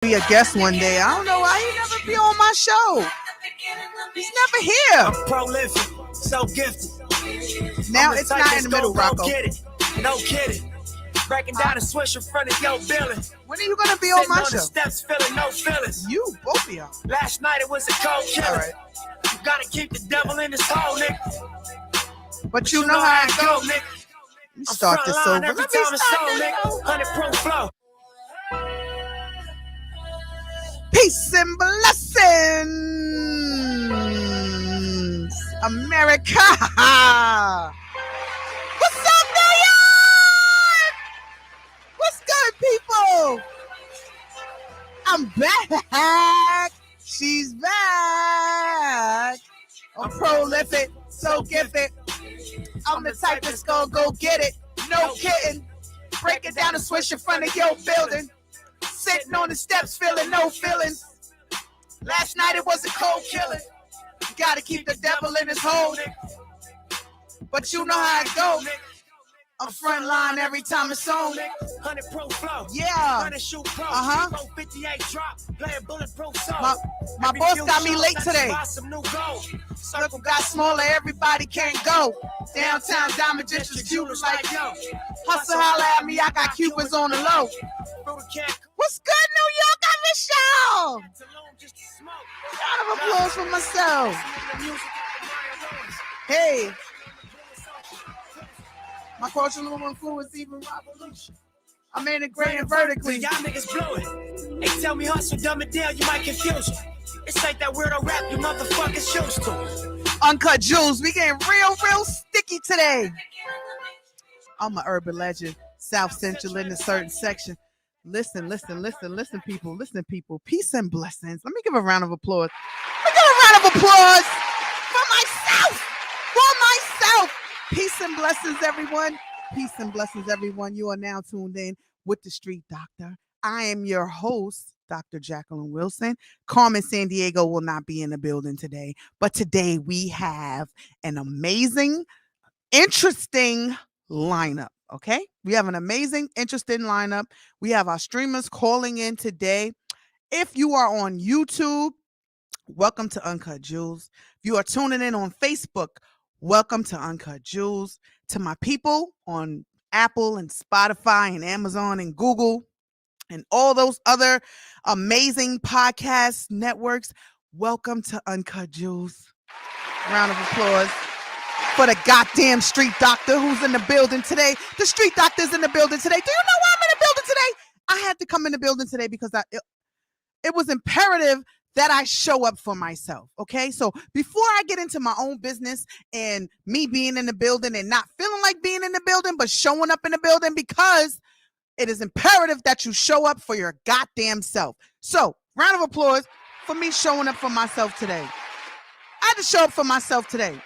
Be a guest one day. I don't know why he never be on my show. He's never here. I'm prolific, so gifted. Now it's not in the middle, Rocco. Get it, no kidding. Breaking down a switch in front of your building. When are you gonna be on my show? The steps, feeling no feelings. You, both of y'all. Last night it was a cold killer. All right. You gotta keep the devil in his hole, nigga. But you know how it go, nigga. You start this over. Let me start this over. 100 proof flow. Peace and blessings, America. What's up, New York? What's good, people? I'm back. She's back. I'm prolific, so gifted. I'm the type that's gonna go get it. No kidding. Break it down and switch in front of your building. Sitting on the steps, feeling no feelings. Last night it was a cold killing. You gotta keep the devil in his hole. But you know how it go. I'm front line every time it's on. 100 pro flow. Yeah. 100 shoot pro. 58 drop. Playing bulletproof song. My boss got me late today. Some new gold. Circle got smaller, everybody can't go. Downtown Diamond District, Cubans like yo. Hustle, holla at me, I got Cubans on the low. What's good, New York? I miss y'all. Round of applause for myself. Hey. My cultural influence, even revolution. I'm integrating vertically. Y'all niggas blow it. They tell me hustle, dumb it down, you might confuse you. It's like that weirdo rap you motherfuckers used to. Uncut Jules, we getting real sticky today. I'm an urban legend, South Central in a certain section. Listen, people. Listen, people. Peace and blessings. Let me give a round of applause. For myself. Peace and blessings, everyone. Peace and blessings, everyone. You are now tuned in with the Street Doctor. I am your host, Dr. Jacqueline Wilson. Carmen Sandiego will not be in the building today, but today we have an amazing, interesting lineup. Okay, we have an amazing, interesting lineup. We have our streamers calling in today. If you are on YouTube, welcome to Uncut Jules. If you are tuning in on Facebook, welcome to Uncut Jules. To my people on Apple and Spotify and Amazon and Google and all those other amazing podcast networks, welcome to Uncut Jules. Round of applause for the goddamn Street Doctor who's in the building today. The Street Doctor's in the building today. Do you know why I'm in the building today? I had to come in the building today because it was imperative that I show up for myself, okay? So before I get into my own business and me being in the building and not feeling like being in the building, but showing up in the building, because it is imperative that you show up for your goddamn self. So round of applause for me showing up for myself today. I had to show up for myself today.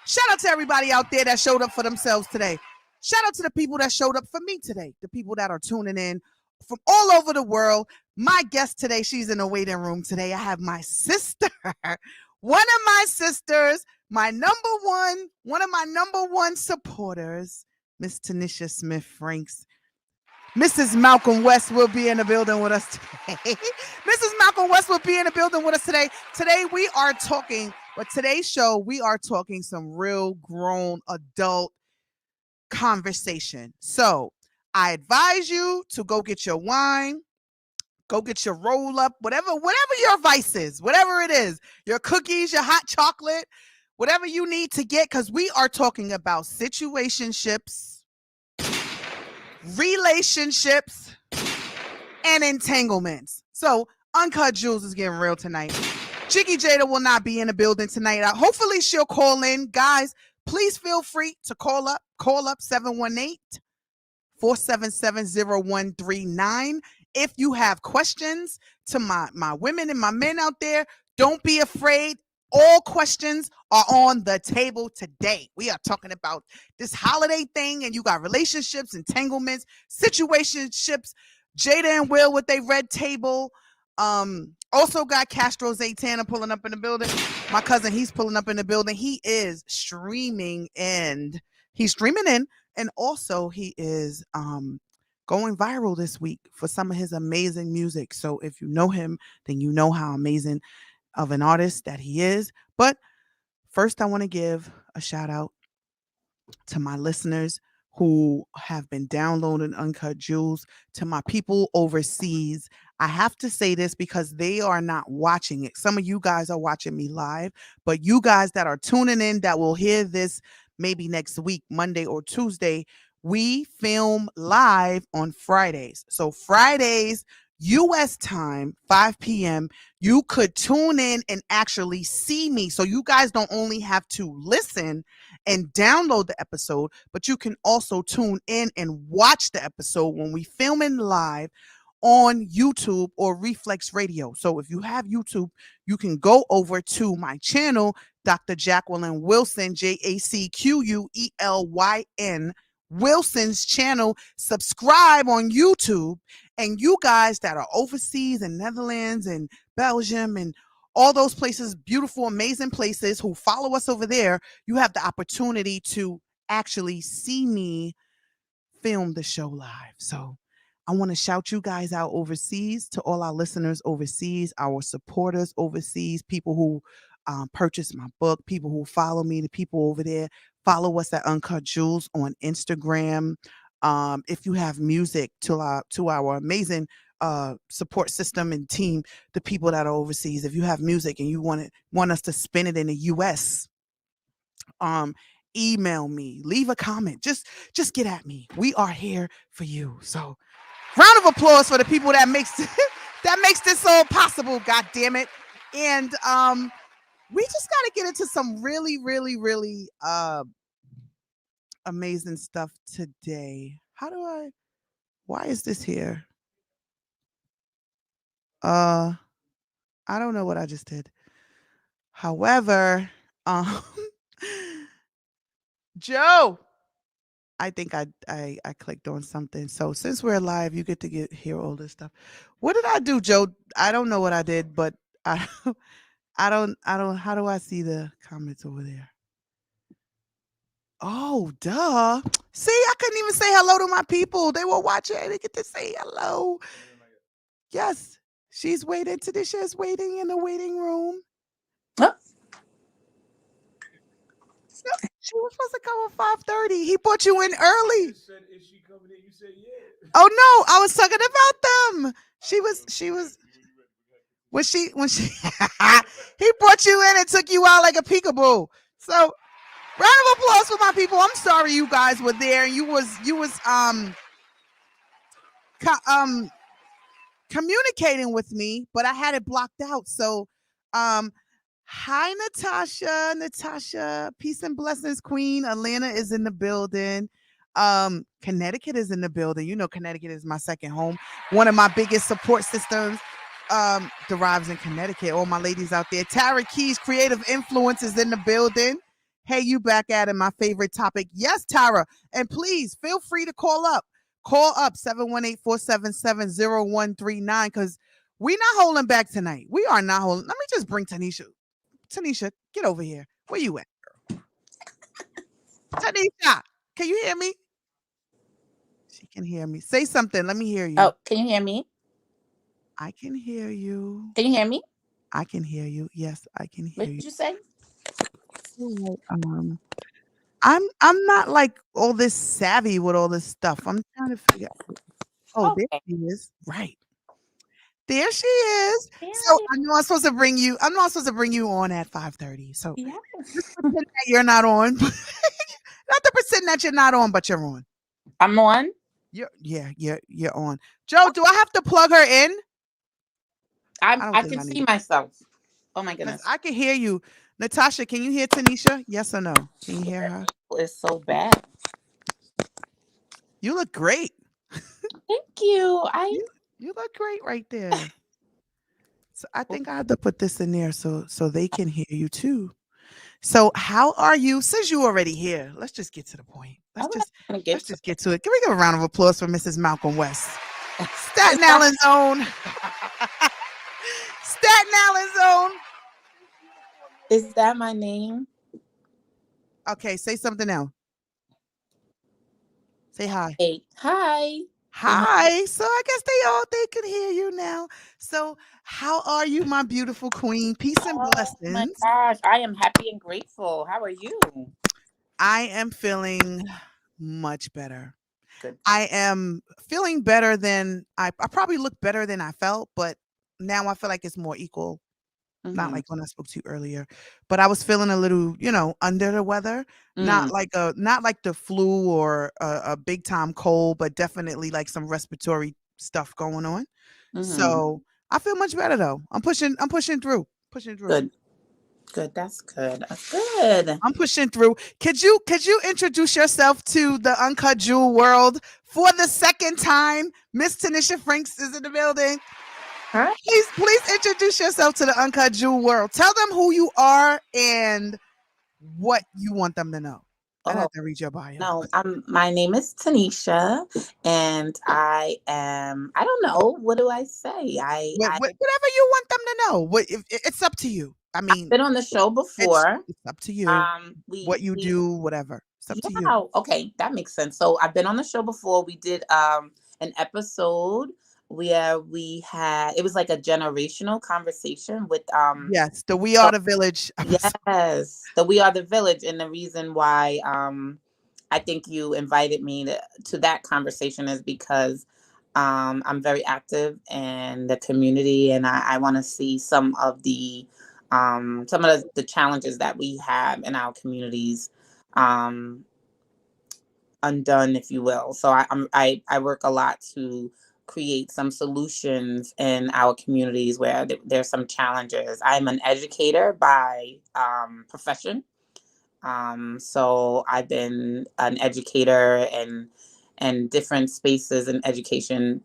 Shout out to everybody out there that showed up for themselves today. Shout out to the people that showed up for me today, the people that are tuning in from all over the world. My guest today, she's in the waiting room today. I have my sister, one of my sisters, one of my number one supporters, Miss Tanisha Smith Franks. Mrs. Malcolm West will be in the building with us today. Mrs. Malcolm West will be in the building with us today. Today we are talking, but today's show, we are talking some real grown adult conversation. So I advise you to go get your wine, go get your roll up, whatever your vice is, whatever it is, your cookies, your hot chocolate, whatever you need to get, because we are talking about situationships, relationships, and entanglements. So Uncut Jules is getting real tonight. Jiggy Jada will not be in the building tonight. Hopefully she'll call in. Guys, please feel free to call up 718-477-0139. If you have questions to my women and my men out there, don't be afraid. All questions are on the table today. We are talking about this holiday thing, and you got relationships, entanglements, situationships. Jada and Will with their red table. Also got Castro Zaytana pulling up in the building. My cousin, he's pulling up in the building. He is streaming in. And also he is going viral this week for some of his amazing music. So if you know him, then you know how amazing of an artist that he is. But first, I want to give a shout out to my listeners who have been downloading Uncut Jewels, to my people overseas. I have to say this because they are not watching it. Some of you guys are watching me live, but you guys that are tuning in that will hear this maybe next week, Monday or Tuesday, we film live on Fridays. So Fridays, US time, 5 p.m., you could tune in and actually see me. So you guys don't only have to listen and download the episode, but you can also tune in and watch the episode when we film it live on YouTube or Reflex Radio. So if you have YouTube, you can go over to my channel, Dr. Jacqueline Wilson, JACQUELYN, Wilson's channel. Subscribe on YouTube. And you guys that are overseas in Netherlands and Belgium and all those places, beautiful, amazing places, who follow us over there, you have the opportunity to actually see me film the show live. So I want to shout you guys out overseas, to all our listeners overseas, our supporters overseas, people who purchase my book, people who follow me, the people over there. Follow us at Uncut Jewels on Instagram. If you have music, to our amazing support system and team, the people that are overseas, if you have music and you want us to spin it in the US, email me, leave a comment, just get at me. We are here for you. So round of applause for the people that makes that makes this all possible, god damn it. And we just got to get into some really really really amazing stuff today. Why is this here? I don't know what I just did. However, Joe, I think I clicked on something. So since we're live, you get to hear all this stuff. What did I do, Joe? I don't know what I did, but I I don't how do I see the comments over there? Oh, duh. See, I couldn't even say hello to my people. They were watching. They get to say hello. Yes. She's waiting. Tanisha's waiting in the waiting room. Oh. No, she was supposed to come at 5:30. He brought you in early. Said, is she coming in? You said yeah. Oh no, I was talking about them. She was when she he brought you in and took you out like a peekaboo. So round of applause for my people. I'm sorry you guys were there and you was communicating with me, but I had it blocked out. So hi Natasha, peace and blessings, Queen. Atlanta is in the building. Connecticut is in the building. You know, Connecticut is my second home. One of my biggest support systems derives in Connecticut. All my ladies out there. Tara Keys, Creative Influence, is in the building. Hey, you back at it, my favorite topic. Yes, Tara. And please feel free to call up. Call up 718-477-0139 because we're not holding back tonight. We are not holding. Let me just bring Tanisha. Tanisha, get over here. Where you at, girl? Tanisha, can you hear me? She can hear me. Say something. Let me hear you. Oh, can you hear me? I can hear you. Can you hear me? I can hear you. Yes, I can hear What you. did you say? I'm not like all this savvy with all this stuff. I'm trying to figure out. Oh, there Okay. she is. Right. There she is. So I know I'm supposed to bring you. I'm not supposed to bring you on at 5:30. So Yeah. just pretend that you're not on. Not to pretend that you're not on, but you're on. I'm on. You're on. Joe, do I have to plug her in? I can see myself. Oh my goodness. I can hear you. Natasha, can you hear Tanisha? Yes or no? Can you hear her? It's so bad. You look great. Thank you. You look great right there. So I think I have to put this in there so they can hear you too. So how are you? Since you already here, let's just get to the point. Let's just get to it. Can we give a round of applause for Mrs. Malcolm West? Staten Island Zone. Staten Island Zone. Is that my name? Okay, say something now. Say hi. Hey. Hi. Hi. So I guess they can hear you now. So how are you, my beautiful queen? Peace and Oh my blessings. gosh, I am happy and grateful. How are you? I am feeling much better. Good. I am feeling better than I probably look better than I felt, but now I feel like it's more equal. Not Mm-hmm. like when I spoke to you earlier, but I was feeling a little, under the weather. Mm, Not like the flu or a big time cold, but definitely like some respiratory stuff going on. mm-hmm. So I feel much better though. I'm pushing through. Pushing through. Good. Good. That's good. That's good. I'm pushing through. Could you introduce yourself to the Uncut Jewel world for the second time? Miss Tanisha Franks is in the building. Huh? Please introduce yourself to the Uncut Jewel world. Tell them who you are and what you want them to know. I don't Oh have to read your bio. no. My name is Tanisha, and I don't know. What do I say? Whatever you want them to know. It's up to you. I mean, Been on the show before. it's up to you. What you We do, whatever. It's up to you. Yeah, okay, that makes sense. So I've been on the show before. We did an episode where we had it was like a generational conversation with Yes, the We Are so- the Village episode. yes, the We Are the Village, and the reason why I think you invited me to that conversation is because I'm very active in the community, and I want to see some of the challenges that we have in our communities um undone, if you will. So I work a lot to create some solutions in our communities where there's some challenges. I'm an educator by profession. So I've been an educator and different spaces in education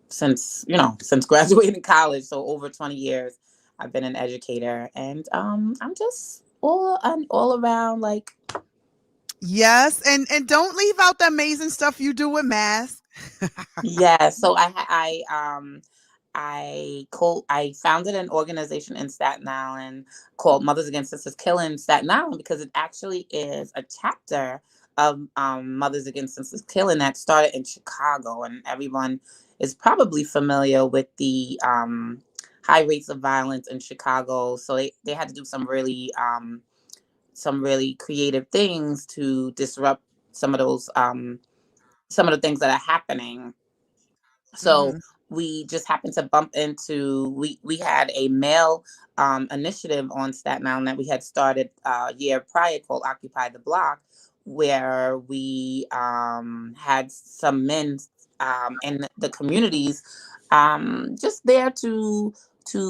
since graduating college. So over 20 years, I've been an educator, and I'm just all around like. Yes, and don't leave out the amazing stuff you do with masks. Yeah, so I founded an organization in Staten Island called Mothers Against Sisters Killing Staten Island because it actually is a chapter of Mothers Against Sisters Killing that started in Chicago, and everyone is probably familiar with the high rates of violence in Chicago. So they had to do some really creative things to disrupt some of those some of the things that are happening. So Mhm. we just happened to bump into we had a male initiative on Staten Island that we had started a year prior called Occupy the Block, where we had some men in the communities just there to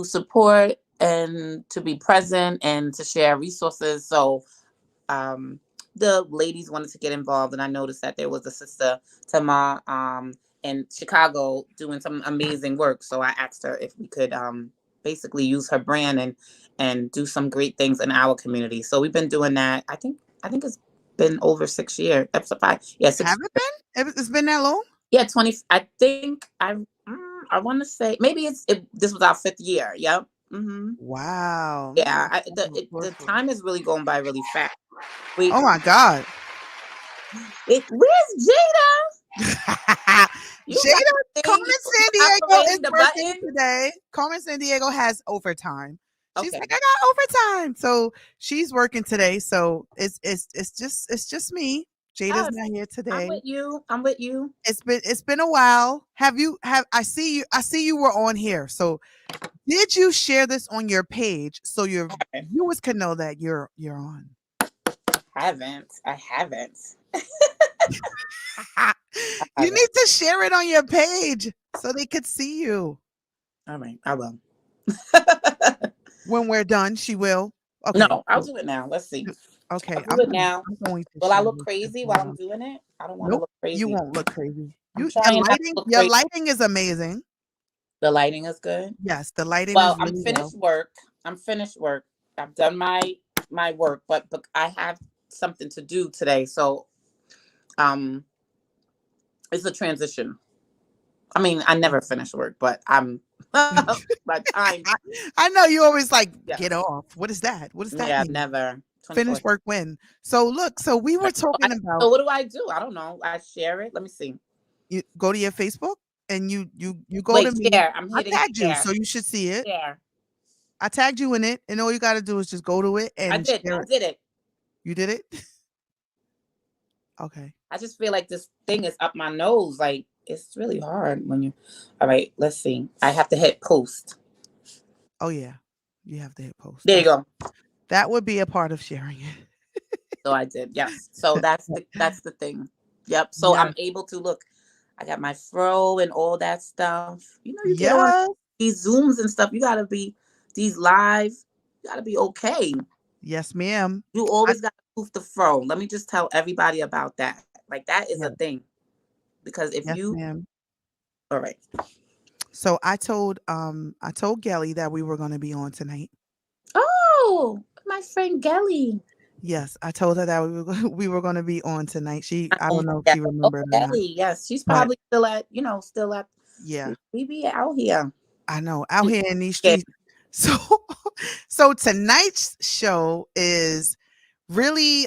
support and to be present and to share resources. So um, the ladies wanted to get involved, and I noticed that there was a sister Tama in Chicago doing some amazing work. So I asked her if we could basically use her brand and do some great things in our community. So we've been doing that. I think it's been over 6 years. That's a five. Yeah, Have 6. it been? It's been that long? Yeah, 20. I think I want to say maybe this was our 5th year. Yep. Wow. Yeah, the Forceful. time is really going by really fast. We Oh my God. where's Jada? You got Jada, the thing Carmen San Diego is operating the working button. today. Carmen San Diego has overtime. She's Okay. like, I got overtime. So she's working today. So it's just me. Jada's Oh, not here I'm today. with you. I'm with you. It's been a while. I see you were on here. So did you share this on your page so your viewers can know that you're on? I haven't. You need to share it on your page so they could see you. All right, I will. When we're done, she will. Okay. No, I'll do it now. Let's see. Okay. I'll do it now. I'm going to Will I share look this as crazy while I'm well. doing it? I don't want to Nope. look crazy. You won't look crazy. I'm trying not to look Your crazy. lighting is amazing. The lighting is good. Yes, the lighting Well, is really I'm finished work. I've done my work, but I have something to do today. So um it's a transition. I mean, I never finish work, but I'm my time. I know you always like Yes. get off. What is that? What does that Yeah, mean? never. Finish work when? So look, so we were talking about So what do? I don't know. I share it. Let me see. You go to your Facebook and you go to Wait, me. share. I'm I hitting tagged you, share. so you should see it. Share. I tagged you in it, and all you got to do is just go to it I and did. share I it. did it. You did it? Okay. I just feel like this thing is up my nose. Like it's really hard when you. All right, let's see. I have to hit post. Oh yeah, you have to hit post. There you go. That would be a part of sharing it. So I did. Yes. So that's the thing. Yep. So Yeah. I'm able to look. I got my fro and all that stuff. You know, you get on Yeah. these Zooms and stuff. You gotta be these live. You gotta be okay. Yes, ma'am. You I, always gotta poof the fro. Let me just tell everybody about that. Like that is a yeah. thing. Because if Yes, you, ma'am. all right. So I told Gelly that we were going to be on tonight. Oh, my friend Gelly. Yes, I told her that we were going to be on tonight. I Oh don't my know if God. she Oh, remembered or not, Gelly. Yes, she's but probably still at. yeah, We be out here. I know out here in these Yeah. streets. So so tonight's show is really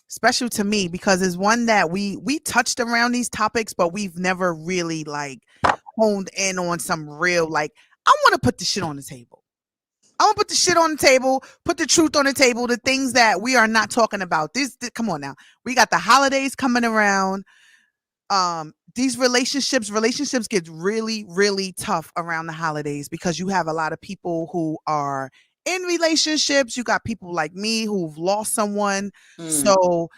special to me because it's one that we touched around these topics, but we've never really like honed in on some real like I want to put the shit on the table. I want to put the shit on the table, put the truth on the table, the things that we are not talking about. Come on now. We got the holidays coming around. These relationships get really tough around the holidays because you have a lot of people who are in relationships. You got people like me who've lost someone. Mm, So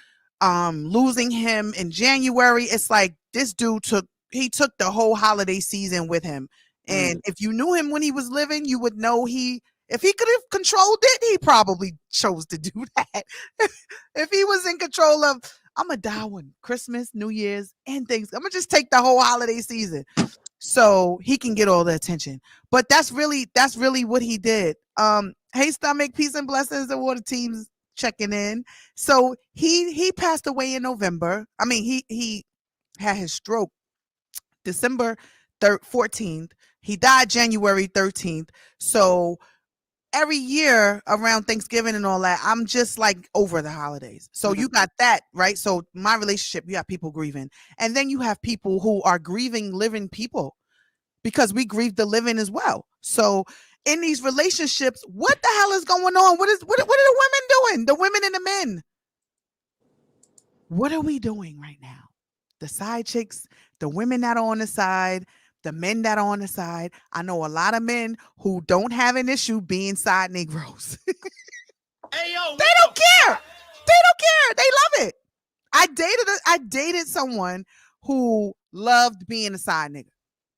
losing him in January, it's like this dude took the whole holiday season with him. mm. And if you knew him when he was living, you would know if he could have controlled it, he probably chose to do that. If he was in control of, I'm gonna die on Christmas, New Year's, and things. I'm gonna just take the whole holiday season so he can get all the attention. But that's really what he did. Hey, stomach, peace and blessings, and all the teams checking in. So he passed away in November. I mean, he had his stroke December 14th. He died January 13th. So every year around Thanksgiving and all that, I'm just like over the holidays. So Mm. you got that, right? So my relationship, you have people grieving. And then you have people who are grieving living people because we grieve the living as well. So in these relationships, what the hell is going on? What are the women doing? The women and the men. What are we doing right now? The side chicks, the women that are on the side, the men that are on the side. I know a lot of men who don't have an issue being side Negroes. Hey, yo, They don't care. They don't care. They love it. I dated someone who loved being a side nigga.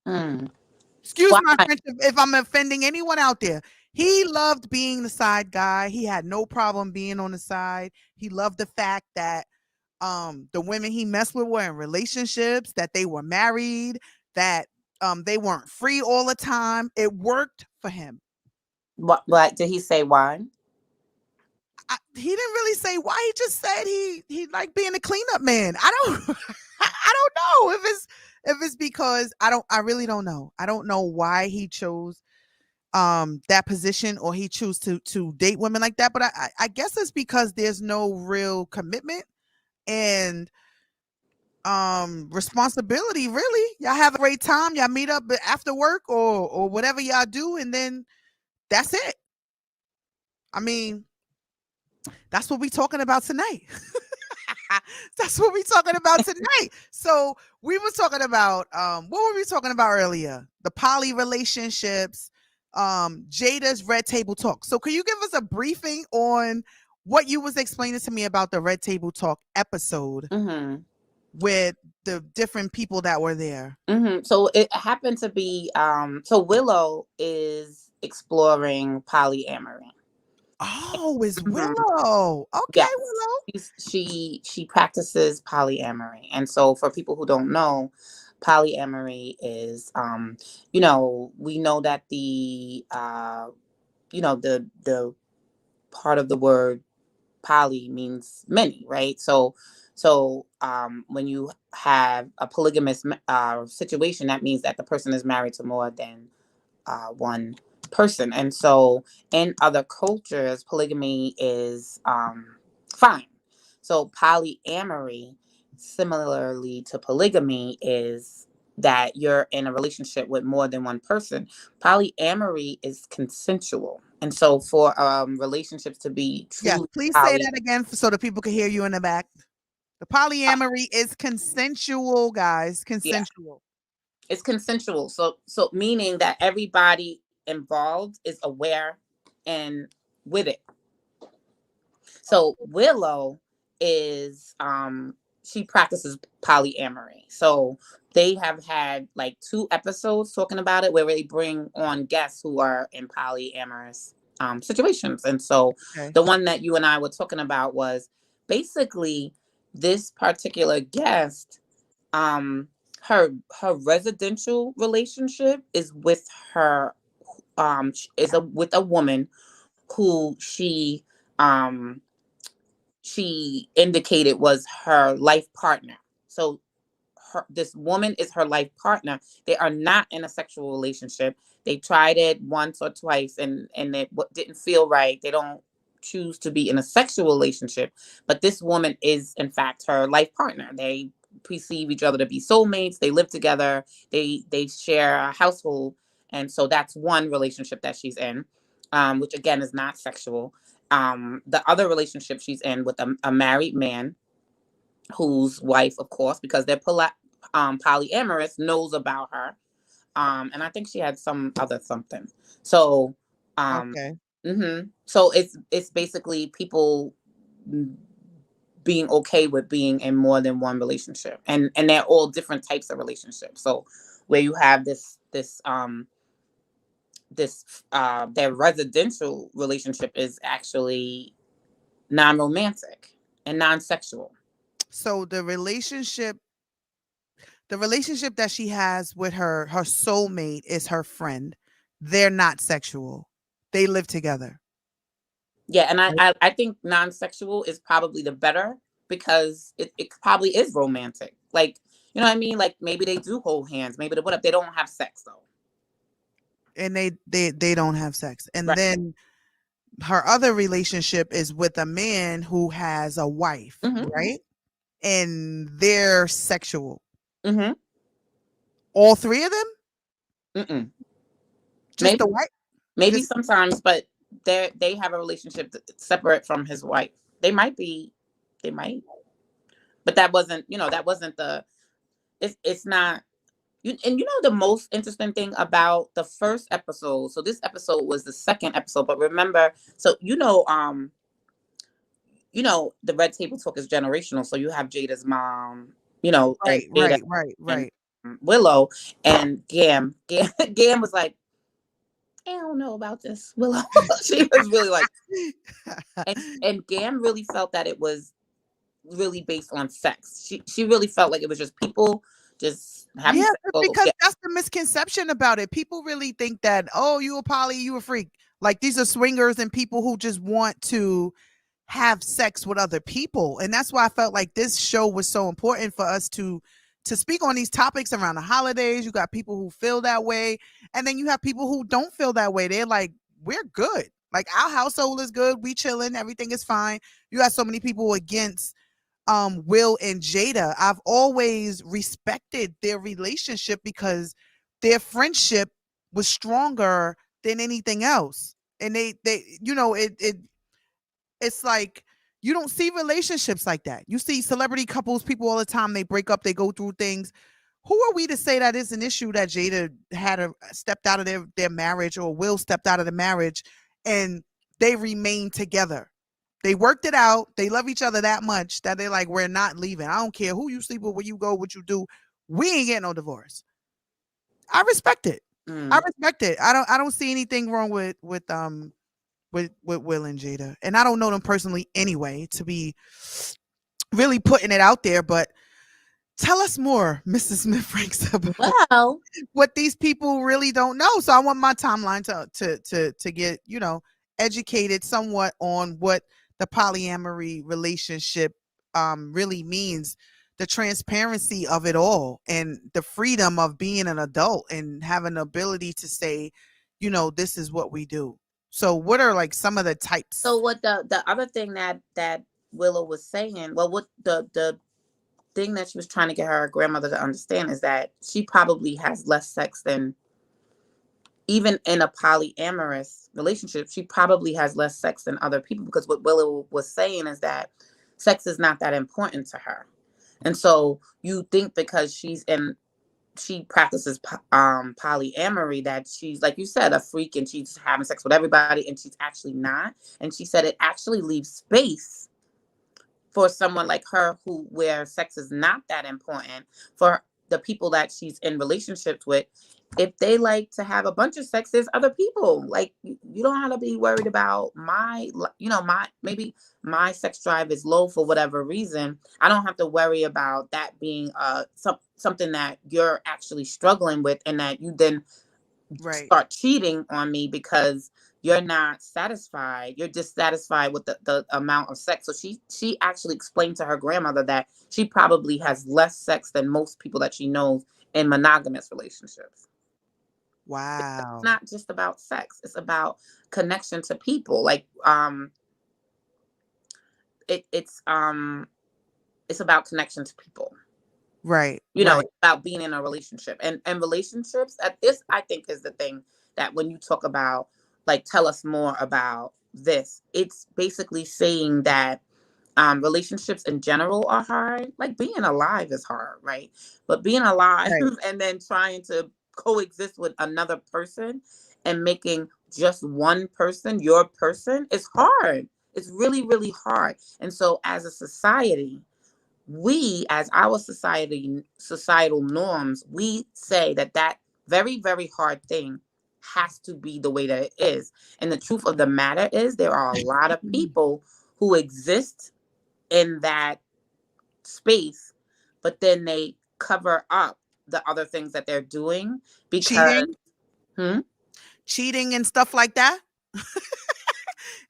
Mm. Excuse my Why? French if I'm offending anyone out there. He loved being the side guy. He had no problem being on the side. He loved the fact that the women he messed with were in relationships, that they were married, that they weren't free all the time. It worked for him. What did he say? Why? He didn't really say why. He just said he liked being a cleanup man. I don't I don't know if it's because I really don't know. I don't know why he chose that position or he chose to date women like that. But I guess it's because there's no real commitment and responsibility really. Y'all have a great time. Y'all meet up after work or whatever y'all do, and then that's it. I mean, that's what we talking about tonight. That's what we talking about tonight. So we were talking about what were we talking about earlier? The poly relationships, Jada's red table talk. So can you give us a briefing on what you was explaining to me about the red table talk episode Mm-hmm. with the different people that were there? Mm-hmm. So it happened to be. So Willow is exploring polyamory. Oh, it's Mm-hmm. Willow. Okay, Yes, Willow. she practices polyamory, and so for people who don't know, polyamory is we know that the part of the word poly means many, right? So when you have a polygamous situation, that means that the person is married to more than one person. And so in other cultures, polygamy is fine. So polyamory similarly to polygamy is that you're in a relationship with more than one person. Polyamory is consensual. And so for relationships to be Yes, truly please say poly, that again so the people can hear you in the back. The uh, polyamory is consensual, guys. yeah, Consensual. it's consensual. So meaning that everybody involved is aware and with it. So Willow is she practices polyamory. So they have had like 2 episodes talking about it where they bring on guests who are in polyamorous situations. And so Okay. the one that you and I were talking about was basically this particular guest, um her residential relationship is with her with a woman who um she indicated was her life partner. So this woman is her life partner. They are not in a sexual relationship. They tried it once or twice and it didn't feel right. They don't choose to be in a sexual relationship, but this woman is in fact her life partner. They perceive each other to be soulmates. They live together. They share a household, and so that's one relationship that she's in, which again is not sexual. The other relationship she's in with a married man whose wife, of course, because they're polyamorous, knows about her. And I think she had some other something. So, um, Okay. so it's basically people being okay with being in more than one relationship, and they're all different types of relationships. So, where you have this their residential relationship is actually non-romantic and non-sexual. So the relationship that she has with her soulmate is her friend. They're not sexual. They live together. Yeah, and I, Right? I, I think non-sexual is probably the better because it probably is romantic. Like, you know what I mean? Like maybe they do hold hands, maybe what if they don't have sex though? And they don't have sex. And Right. then her other relationship is with a man who has a wife, Mm-hmm. right? And they're sexual. Mm-hmm. All three of them? Mm-mm. Just Maybe the wife? maybe Just sometimes, but they have a relationship separate from his wife. They might, but that wasn't the. It's not. And you know the most interesting thing about the first episode. So this episode was the second episode, but remember, so the red table talk is generational. So you have Jada's mom, and right, Jada right, right, and right. Willow and Gam. Gam was like, I don't know about this, Willow. She was really like, and Gam really felt that it was really based on sex. She really felt like it was just people just having Yeah, sex. it's Oh, because yeah. that's the misconception about it. People really think that, oh, you a poly, you a freak. Like these are swingers and people who just want to have sex with other people. And that's why I felt like this show was so important for us to speak on these topics around the holidays. You got people who feel that way, and then you have people who don't feel that way. They're like, we're good. Like our household is good. We chilling, everything is fine. You got so many people against Will and Jada. I've always respected their relationship because their friendship was stronger than anything else. And they it's like you don't see relationships like that. You see celebrity couples, people all the time, they break up, they go through things. Who are we to say that is an issue that Jada had stepped out of their marriage, or Will stepped out of the marriage, and they remain together? They worked it out. They love each other that much that they're like, we're not leaving. I don't care who you sleep with, where you go, what you do. We ain't getting no divorce. I respect it. I Mm. respect it. I don't see anything wrong with Will and Jada. And I don't know them personally anyway, to be really putting it out there, but tell us more, Mrs. Smith Franks, about Well, what these people really don't know. So I want my timeline to get, educated somewhat on what the polyamory relationship really means, the transparency of it all, and the freedom of being an adult and having the ability to say, this is what we do. So what are like some of the so types? what the other thing that Willow was saying, well, what the thing that she was trying to get her grandmother to understand is that she probably has less sex than, even in a polyamorous relationship, she probably has less sex than other people, because what Willow was saying is that sex is not that important to her. And so you think because she practices polyamory, that she's, like you said, a freak and she's having sex with everybody, and she's actually not. And she said it actually leaves space for someone like her, who where sex is not that important, for the people that she's in relationships with. If they like to have a bunch of sex, there's other people. Like, you don't have to be worried about maybe my sex drive is low for whatever reason. I don't have to worry about that being something that you're actually struggling with, and that you then start cheating on me because you're not satisfied. You're dissatisfied with the amount of sex. So she actually explained to her grandmother that she probably has less sex than most people that she knows in monogamous relationships. Wow. It's not just about sex. It's about connection to people. Like, it's about connection to people. Right. You know, it's about being in a relationship, and relationships, this I think is the thing that when you talk about, like, tell us more about this, it's basically saying that relationships in general are hard. Like, being alive is hard, right? But being alive and then trying to coexist with another person and making just one person your person is hard. It's really, really hard. And so as a society, we, as our societal norms, we say that very, very hard thing has to be the way that it is. And the truth of the matter is, there are a lot of people who exist in that space, but then they cover up the other things that they're doing because cheating and stuff like that. No,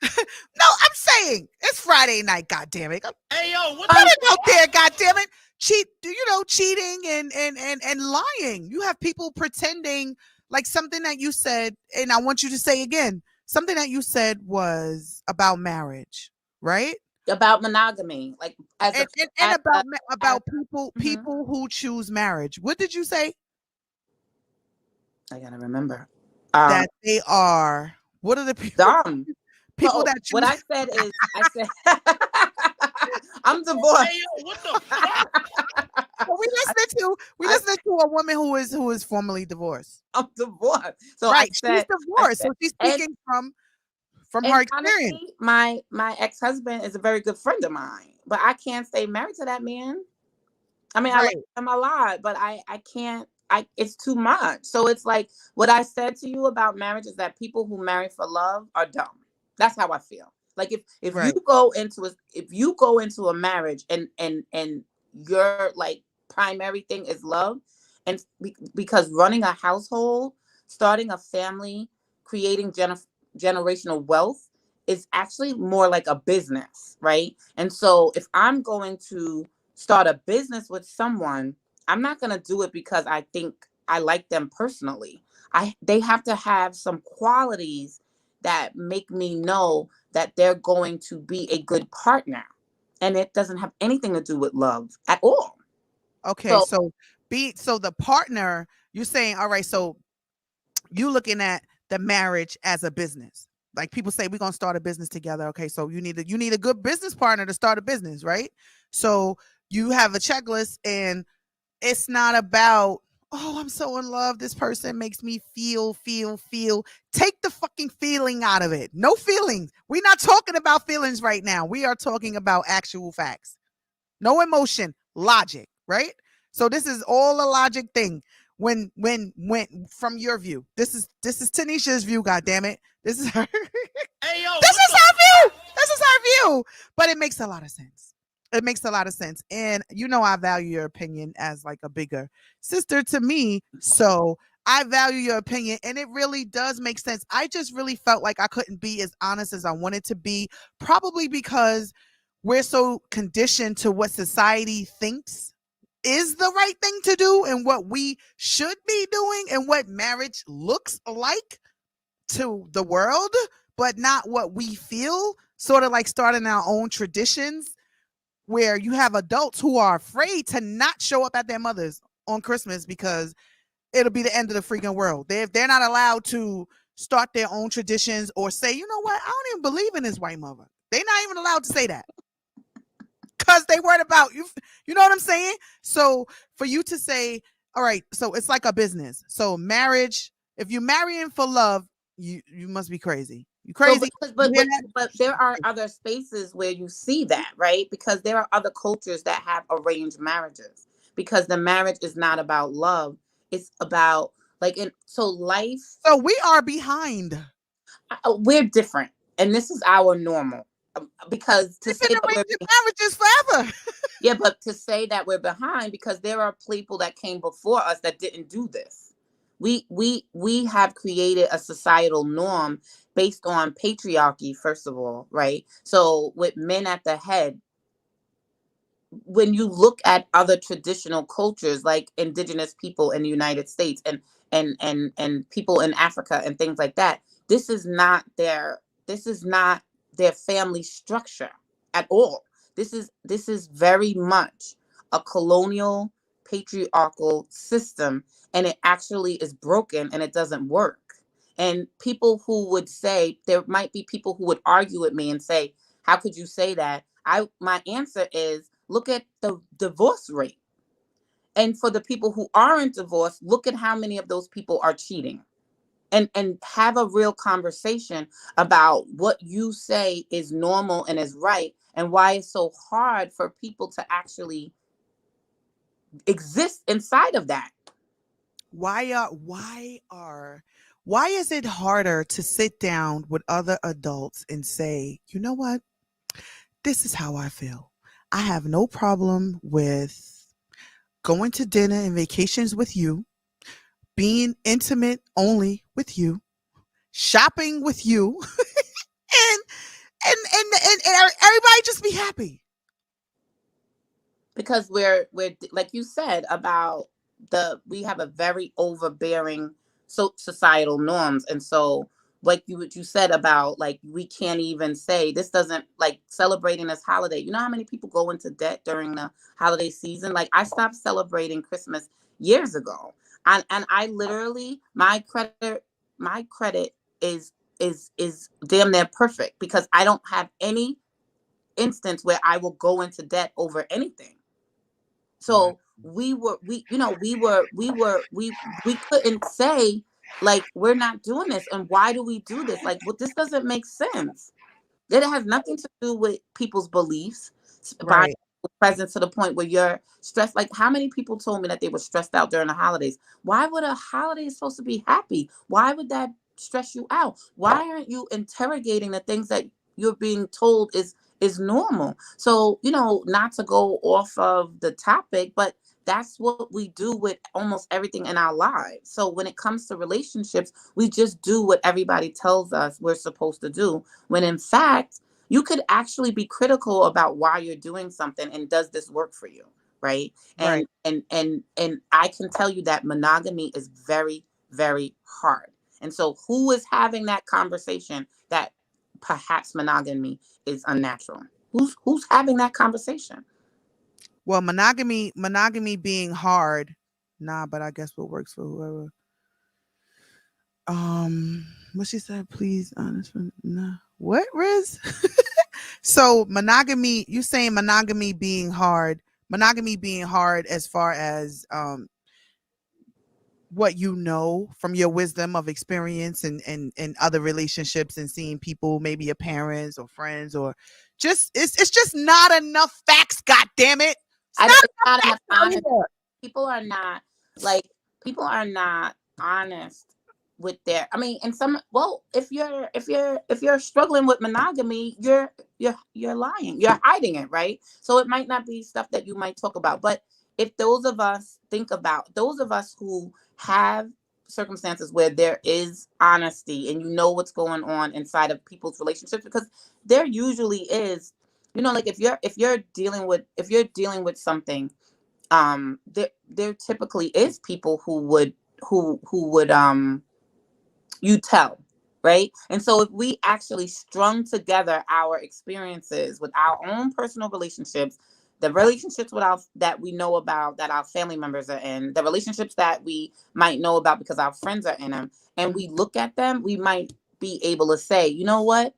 I'm saying it's Friday night. God damn it! Hey yo, what put it out there? God damn it! Cheating and lying. You have people pretending, like something that you said, and I want you to say again. Something that you said was about marriage, right? About monogamy, like about people who choose marriage. What did you say? I gotta remember that they are. What are the people? Dumb. People that choose. What I said is, I said, I'm divorced. Hey, yo, what the fuck? Well, we listening to a woman who is formally divorced. I'm divorced. So right, I said, she's divorced. So she's speaking from her experience. Honestly, my ex-husband is a very good friend of mine, but I can't stay married to that man. I mean, I like him a lot, but I can't. It's too much. So it's like what I said to you about marriage is that people who marry for love are dumb. That's how I feel. Like, if you go into a marriage and your, like, primary thing is love, and because running a household, starting a family, creating generational wealth is actually more like a business, right? And so if I'm going to start a business with someone, I'm not going to do it because I think I like them personally. They have to have some qualities that make me know that they're going to be a good partner. And it doesn't have anything to do with love at all. Okay, so the partner, you're saying, all right, so you looking at the marriage as a business. Like, people say, we're going to start a business together. Okay, so you need a good business partner to start a business, right? So you have a checklist, and it's not about, oh, I'm so in love. This person makes me feel. Take the fucking feeling out of it. No feelings. We're not talking about feelings right now. We are talking about actual facts. No emotion, logic, right? So this is all a logic thing. When from your view, this is Tanisha's view. God damn it, this is her. Hey, yo, this is her view. This is her view. But it makes a lot of sense. It makes a lot of sense. And I value your opinion as like a bigger sister to me. So I value your opinion, and it really does make sense. I just really felt like I couldn't be as honest as I wanted to be, probably because we're so conditioned to what society thinks is the right thing to do and what we should be doing and what marriage looks like to the world, but not what we feel. Sort of like starting our own traditions. where you have adults who are afraid to not show up at their mothers on Christmas because it'll be the end of the freaking world. They're not allowed to start their own traditions or say, you know what, I don't even believe in this white mother. They're not even allowed to say that because they worried about you. You know what I'm saying? So for you to say, all right, so it's like a business. So marriage, if you're marrying for love, you must be crazy. You So, crazy? but You hear but that? but there are other spaces where you see that, right? Because there are other cultures that have arranged marriages. Because the marriage is not about love; it's about like in so life. So we are behind. We're different, and this is our normal. Because to They've say been that we're arranging marriages forever. yeah, but to say that we're behind because there are people that came before us that didn't do this. We have created a societal norm based on patriarchy, first of all, right? So with men at the head, when you look at other traditional cultures like indigenous people in the United States and people in Africa and things like that, this is not their family structure at all. This is very much a colonial patriarchal system, and it actually is broken and it doesn't work. And people who would say, there might be people who would argue with me and say, how could you say that? My answer is look at the divorce rate. And for the people who aren't divorced, look at how many of those people are cheating. And have a real conversation about what you say is normal and is right and why it's so hard for people to actually exist inside of that. Why is it harder to sit down with other adults and say, you know what? This is how I feel. I have no problem with going to dinner and vacations with you, being intimate only with you, shopping with you, and and everybody just be happy. Because we're like you said about we have a very overbearing societal norms, and so like what you said about like we can't even say this doesn't like celebrating this holiday. You know how many people go into debt during the holiday season? Like I stopped celebrating Christmas years ago, and I literally my credit is damn near perfect because I don't have any instance where I will go into debt over anything. Right. So we couldn't say like we're not doing this and why do we do this? Like what this doesn't make sense. It has nothing to do with people's beliefs, buying Right. presents to the point where you're stressed. Like how many people told me that they were stressed out during the holidays? Why would a holiday supposed to be happy? Why would that stress you out? Why aren't you interrogating the things that you're being told is normal? So, not to go off of the topic, but that's what we do with almost everything in our lives. So when it comes to relationships, we just do what everybody tells us we're supposed to do, when in fact, you could actually be critical about why you're doing something and does this work for you, right? Right. And I can tell you that monogamy is very, very hard. And so who is having that conversation that perhaps monogamy is unnatural? Who's having that conversation? Well, monogamy being hard. Nah, but I guess what works for whoever. What she said, please, honest. Nah. What, Riz? So monogamy, you saying monogamy being hard as far as what you know from your wisdom of experience and other relationships and seeing people, maybe your parents or friends, or just it's just not enough facts, god damn it. It's not It's not enough enough facts out honesty. here. People are not like people are not honest with their, I mean, and some, well, if you're struggling with monogamy, you're lying, you're hiding it, right? So it might not be stuff that you might talk about, but if those of us who have circumstances where there is honesty and you know what's going on inside of people's relationships, because there usually is, like if you're dealing with something, there typically is people who would you tell, right? And so if we actually strung together our experiences with our own personal relationships, the relationships with our that we know about, that our family members are in, the relationships that we might know about because our friends are in them, and we look at them, we might be able to say, you know what,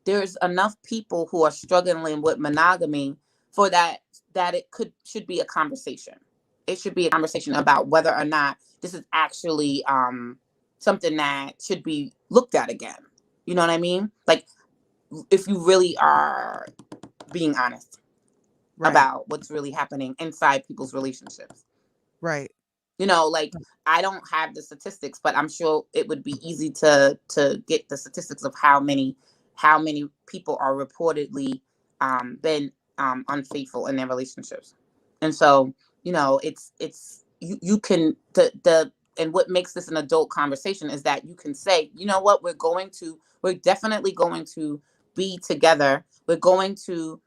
there's enough people who are struggling with monogamy for that it should be a conversation. It should be a conversation about whether or not this is actually something that should be looked at again. You know what I mean? Like, if you really are being honest Right. about what's really happening inside people's relationships. Right. You know, like, I don't have the statistics, but I'm sure it would be easy to get the statistics of how many people are reportedly been unfaithful in their relationships. And so, you know, it's you can the and what makes this an adult conversation is that you can say, you know what, we're definitely going to be together. We're going to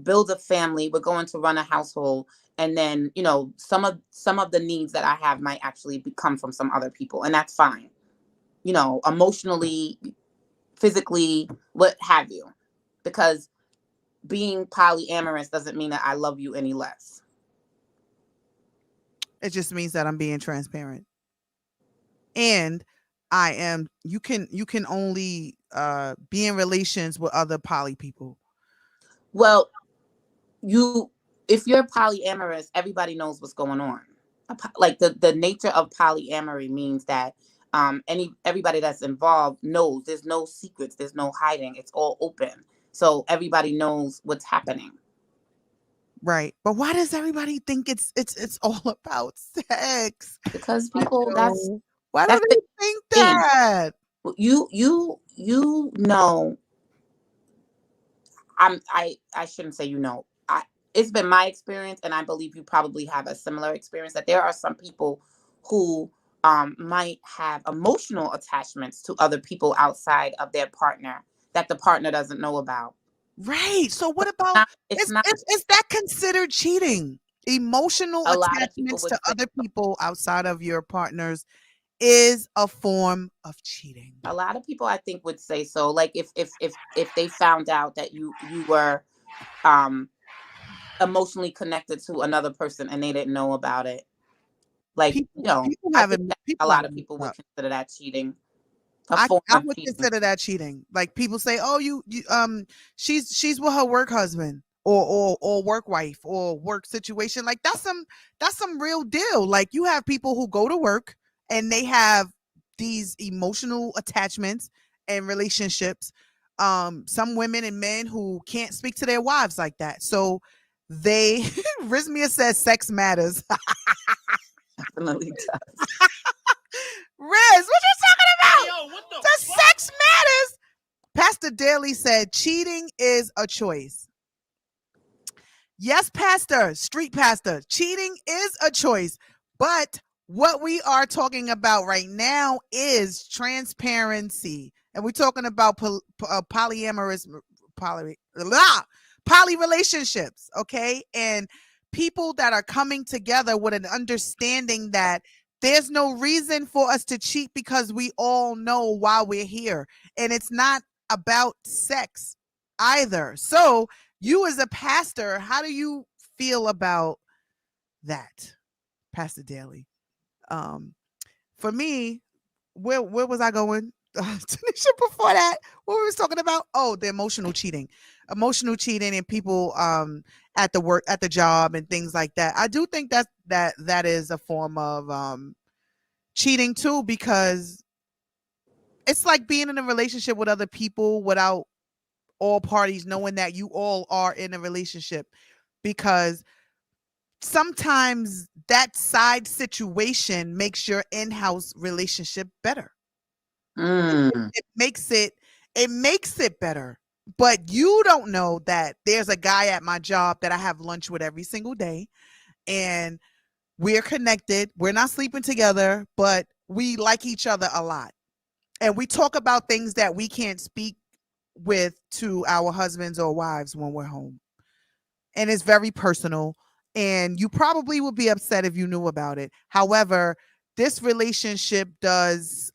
build a family. We're going to run a household. And then, you know, some of the needs that I have might actually come from some other people. And that's fine. You know, emotionally, physically, what have you. Because being polyamorous doesn't mean that I love you any less. It just means that I'm being transparent. And you can only be in relations with other poly people. Well, if you're polyamorous, everybody knows what's going on. Like, the nature of polyamory means that everybody that's involved knows. There's no secrets, there's no hiding. It's all open. So everybody knows what's happening. Right. But why does everybody think it's all about sex? Because people, why do they think that? You know, I shouldn't say, you know, it's been my experience, and I believe you probably have a similar experience, that there are some people who might have emotional attachments to other people outside of their partner that the partner doesn't know about. Right. So what about is that considered cheating? Emotional attachments to other people outside of your partners is a form of cheating. A lot of people, I think, would say so. Like, if they found out that you were emotionally connected to another person and they didn't know about it. Like, you know, I think a lot of people would consider that cheating. I would consider that cheating. Like, people say, "Oh, you she's with her work husband or work wife or work situation." Like, that's some real deal. Like, you have people who go to work and they have these emotional attachments and relationships. Some women and men who can't speak to their wives like that. So they Rizmia says sex matters. Definitely does. Riz, what you talking about? Yo, what the sex matters. Pastor Daly said cheating is a choice. Yes, Pastor, street pastor, cheating is a choice. But what we are talking about right now is transparency. And we're talking about polyamorous poly relationships, okay? And people that are coming together with an understanding that there's no reason for us to cheat because we all know why we're here. And it's not about sex either. So, you as a pastor, how do you feel about that, Pastor Daly? For me, where was I going? Tanisha, before that, what we was talking about? Oh, the emotional cheating and people at the work, at the job, and things like that. I do think that is a form of cheating too, because it's like being in a relationship with other people without all parties knowing that you all are in a relationship, because sometimes that side situation makes your in-house relationship better. It makes it better. But you don't know that there's a guy at my job that I have lunch with every single day, and we're connected. We're not sleeping together, but we like each other a lot. And we talk about things that we can't speak with to our husbands or wives when we're home. And it's very personal. And you probably would be upset if you knew about it. However, this relationship does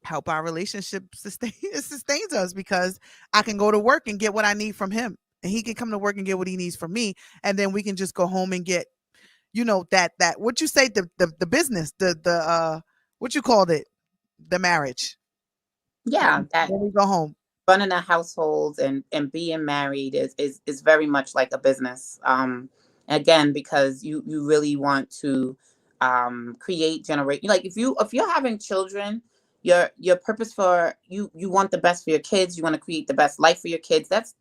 help our relationship sustains us, because I can go to work and get what I need from him. and he can come to work and get what he needs from me, and then we can just go home and get, that what you say, the business, the what you called it, the marriage. Yeah, that When we go home. running a household and being married is very much like a business. Again, because you really want to create, generate, like if you're having children, your purpose for you want the best for your kids, you want to create the best life for your kids. That's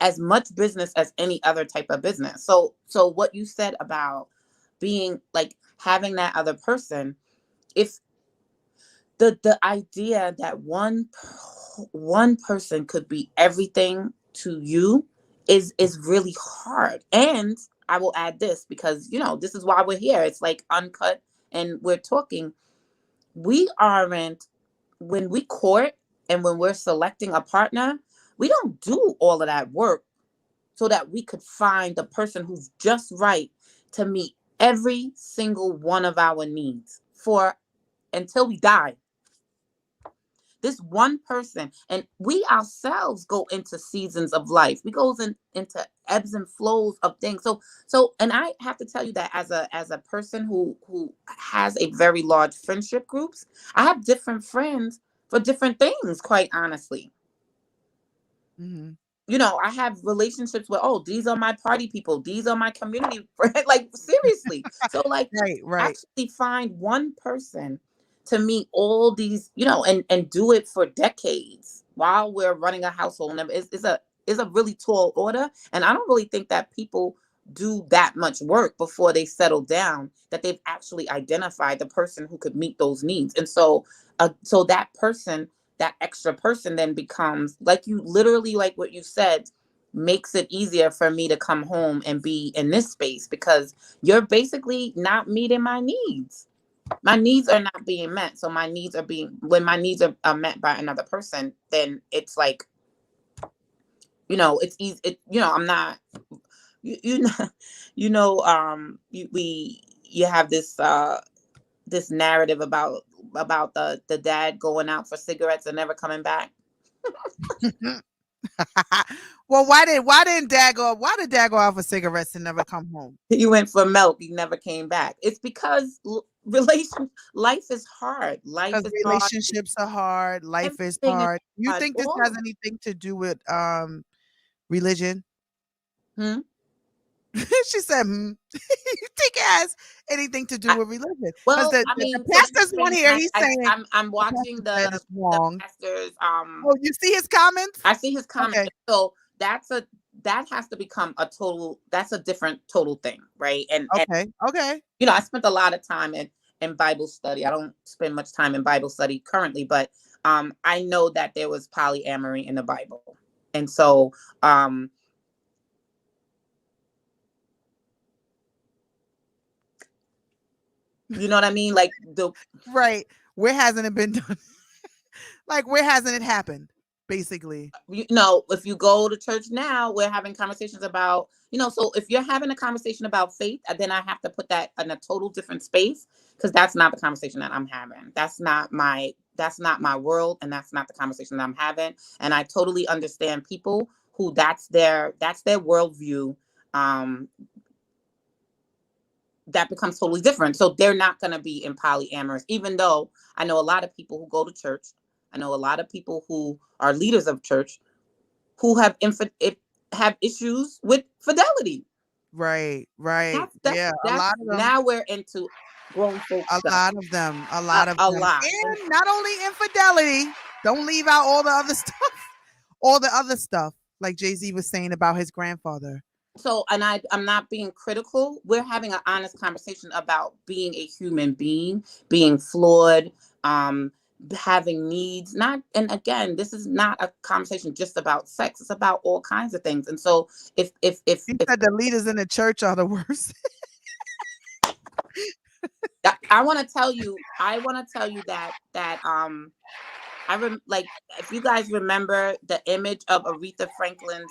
as much business as any other type of business. So what you said about being like having that other person, if the idea that one person could be everything to you is really hard. And I will add this, because this is why we're here. It's like Uncut, and we're talking. We aren't, when we court and when we're selecting a partner, we don't do all of that work so that we could find the person who's just right to meet every single one of our needs for until we die. This one person, and we ourselves go into seasons of life. We goes into ebbs and flows of things. So and I have to tell you that as a person who has a very large friendship groups, I have different friends for different things, quite honestly. Mm-hmm. I have relationships where, oh, these are my party people, these are my community friends. Like, seriously. So like, Right. actually find one person to meet all these, and do it for decades while we're running a household. And is a really tall order. And I don't really think that people do that much work before they settle down, that they've actually identified the person who could meet those needs. And so that person, that extra person, then becomes, like, you literally, like what you said, makes it easier for me to come home and be in this space, because you're basically not meeting my needs. My needs are not being met. So when my needs are met by another person, then it's like, it's easy. I'm not, you know, you have this narrative about the dad going out for cigarettes and never coming back. Well, why did dad go out for cigarettes and never come home? He went for milk. He never came back. It's because life is hard. Life Because is hard. relationships are hard. Life is Everything is hard. You hard. think this has anything to do with religion? She said, you think it has anything to do with religion? Because Well, I the mean, pastor's one here. He's saying I'm watching that the is wrong. pastor's. Oh, you see his comments? I see his comments. Okay. So that has to become that's a different total thing, right? And Okay. I spent a lot of time in Bible study. I don't spend much time in Bible study currently, but I know that there was polyamory in the Bible, and so you know what I mean? Like right. Where hasn't it been done? Like, where hasn't it happened? Basically. If you go to church now, we're having conversations about, so if you're having a conversation about faith, then I have to put that in a total different space, because that's not the conversation that I'm having. That's not my world, and that's not the conversation that I'm having. And I totally understand people who that's their worldview. That becomes totally different. So they're not going to be in polyamorous, even though I know a lot of people who go to church. I know a lot of people who are leaders of church who have issues with fidelity. Right. Yeah. A lot of them. Now we're into grown folks A stuff. lot of them. A lot. And not only infidelity. Don't leave out all the other stuff. All the other stuff, like Jay-Z was saying about his grandfather. So, and I'm not being critical. We're having an honest conversation about being a human being, being flawed, having needs. And again, this is not a conversation just about sex. It's about all kinds of things. And so, if he said the leaders in the church are the worst. I want to tell you that like, if you guys remember the image of Aretha Franklin's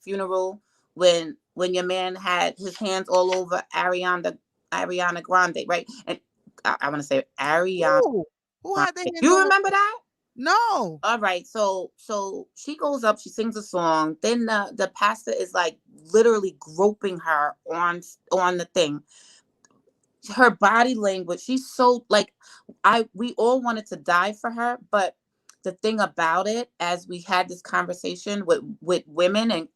funeral, when your man had his hands all over Ariana Grande, right? And I want to say Ariana. Who had their hands You all remember that? No. All right, so she goes up, she sings a song, then the pastor is like literally groping her on the thing. Her body language, she's so like, I we all wanted to die for her, but the thing about it, as we had this conversation with women, and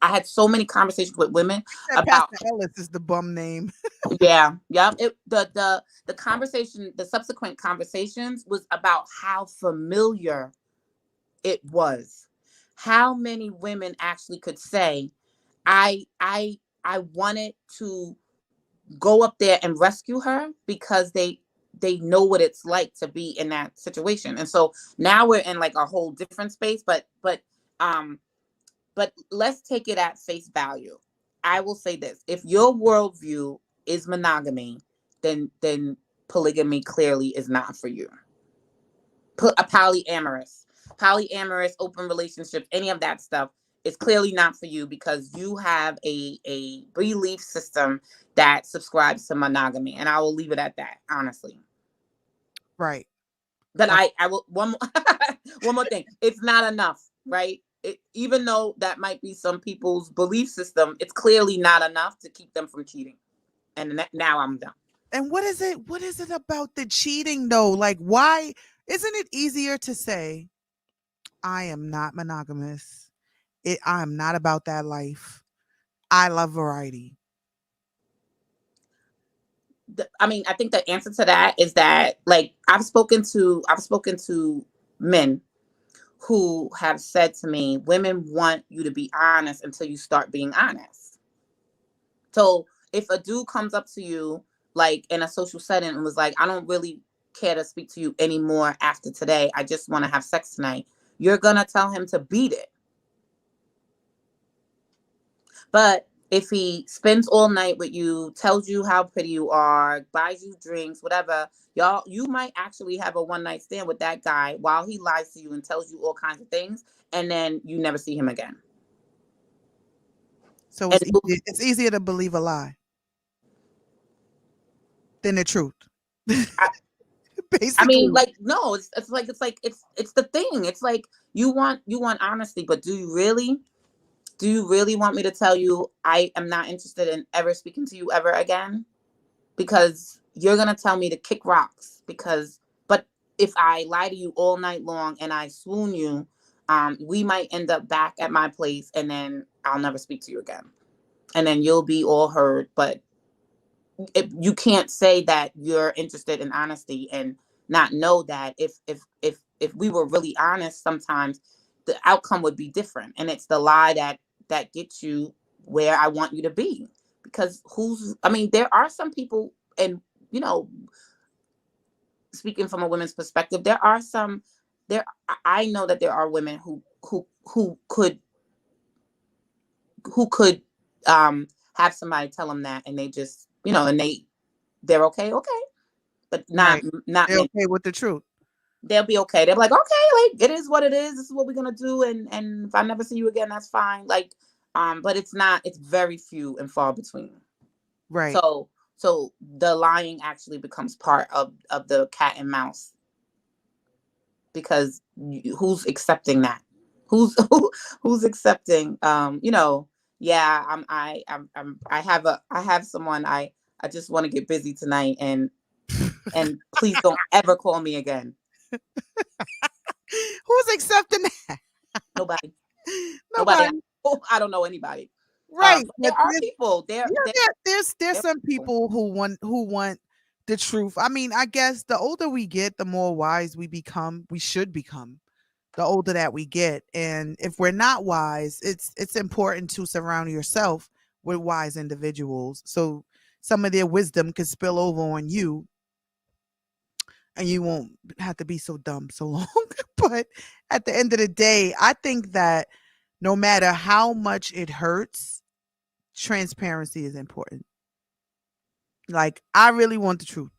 I had so many conversations with women That about, Pastor Ellis is the bum name. yeah, yeah, the conversation, the subsequent conversations was about how familiar it was. How many women actually could say, I wanted to go up there and rescue her because they know what it's like to be in that situation. And so now we're in like a whole different space, um but let's take it at face value. I will say this: if your worldview is monogamy, then polygamy clearly is not for you. A polyamorous open relationships, any of that stuff is clearly not for you, because you have a belief system that subscribes to monogamy, and I will leave it at that, honestly. Right. But Uh, I will one more one more thing: it's not enough, right? Even though that might be some people's belief system, it's clearly not enough to keep them from cheating. And now I'm done. And what is it? What is it about the cheating though? Like, why isn't it easier to say, I am not monogamous? I am not about that life. I love variety. I mean, I think the answer to that is that, like, I've spoken to men who have said to me, women want you to be honest until you start being honest. So if a dude comes up to you like in a social setting and was like, I don't really care to speak to you anymore after today, I just want to have sex tonight, you're gonna tell him to beat it. But if he spends all night with you, tells you how pretty you are, buys you drinks, whatever, y'all, you might actually have a one night stand with that guy while he lies to you and tells you all kinds of things, and then you never see him again. So And it's easier to believe a lie than the truth. I, I mean, Basically. like, no, it's the thing. It's like you want honesty, but do you really want me to tell you I am not interested in ever speaking to you ever again? Because you're gonna tell me to kick rocks. But if I lie to you all night long and I swoon you, we might end up back at my place, and then I'll never speak to you again. And then you'll be all hurt, but you can't say that you're interested in honesty and not know that if we were really honest, sometimes the outcome would be different. And it's the lie that gets you where I want you to be. Because I mean, there are some people, and you know, speaking from a woman's perspective, there I know that there are women who could have somebody tell them that, and they just, and they're okay, but not Right. not They're many. okay with the truth. They'll be okay. They'll be like, okay, like, it is what it is. This is what we're gonna do, and if I never see you again, that's fine. Like, but it's not. It's very few and far between. Right. So the lying actually becomes part of the cat and mouse, because who's accepting that? Who's accepting? Yeah, I have someone. I just want to get busy tonight, and please don't ever call me again. Who's accepting that? Nobody. Nobody. Nobody. I don't know anybody. Right. But there But are people. there's There are some people. people who want the truth. I mean, I guess the older we get, the more wise we should become. The older that we get. And if we're not wise, it's important to surround yourself with wise individuals. So some of their wisdom could spill over on you and you won't have to be so dumb so long. But at the end of the day, I think that no matter how much it hurts, transparency is important. Like, I really want the truth.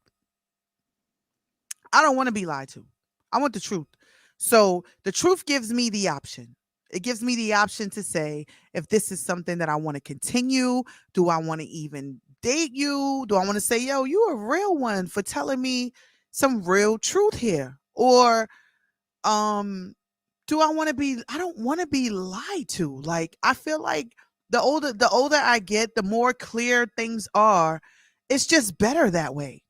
I don't want to be lied to. I want the truth. So the truth gives me the option. It gives me the option to say if this is something that I want to continue. Do I want to even date you? Do I want to say, yo, you a real one for telling me some real truth here? Or Um, do I want to be? I don't want to be lied to. Like I feel like the older I get, the more clear things are. It's just better that way.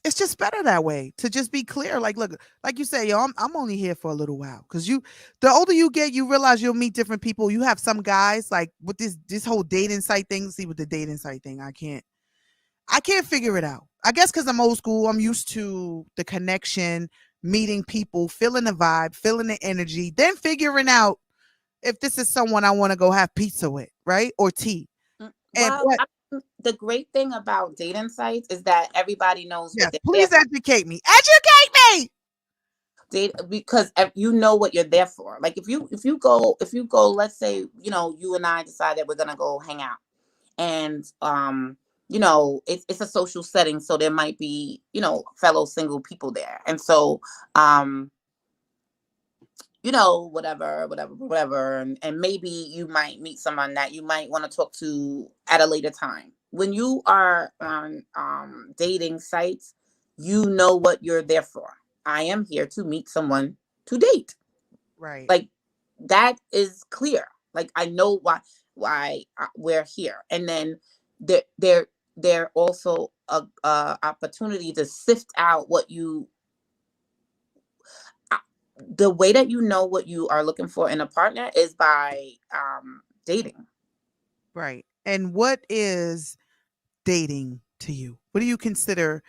It's just better that way to just be clear. Like, look, like you say, yo, I'm only here for a little while because the older you get, you realize you'll meet different people. You have some guys like with this whole dating site thing. See, with the dating site thing, I can't figure it out. I guess because I'm old school, I'm used to the connection, meeting people, feeling the vibe, feeling the energy, then figuring out if this is someone I want to go have pizza with, right? Or tea. And Well, what? the great thing about dating sites is that everybody knows what Yes, they're there please for. educate me. Educate me. Because you know what you're there for. Like if you go, let's say you and I decide that we're gonna go hang out, and it's a social setting, so there might be fellow single people there, and so um whatever, and maybe you might meet someone that you might want to talk to at a later time. When you are on dating sites, you know what you're there for. I am here to meet someone to date. Right. Like, that is clear. Like, I know why we're here. And then there also a opportunity to sift out what you the way that you know what you are looking for in a partner is by dating. Right. And what is dating to you? What do you consider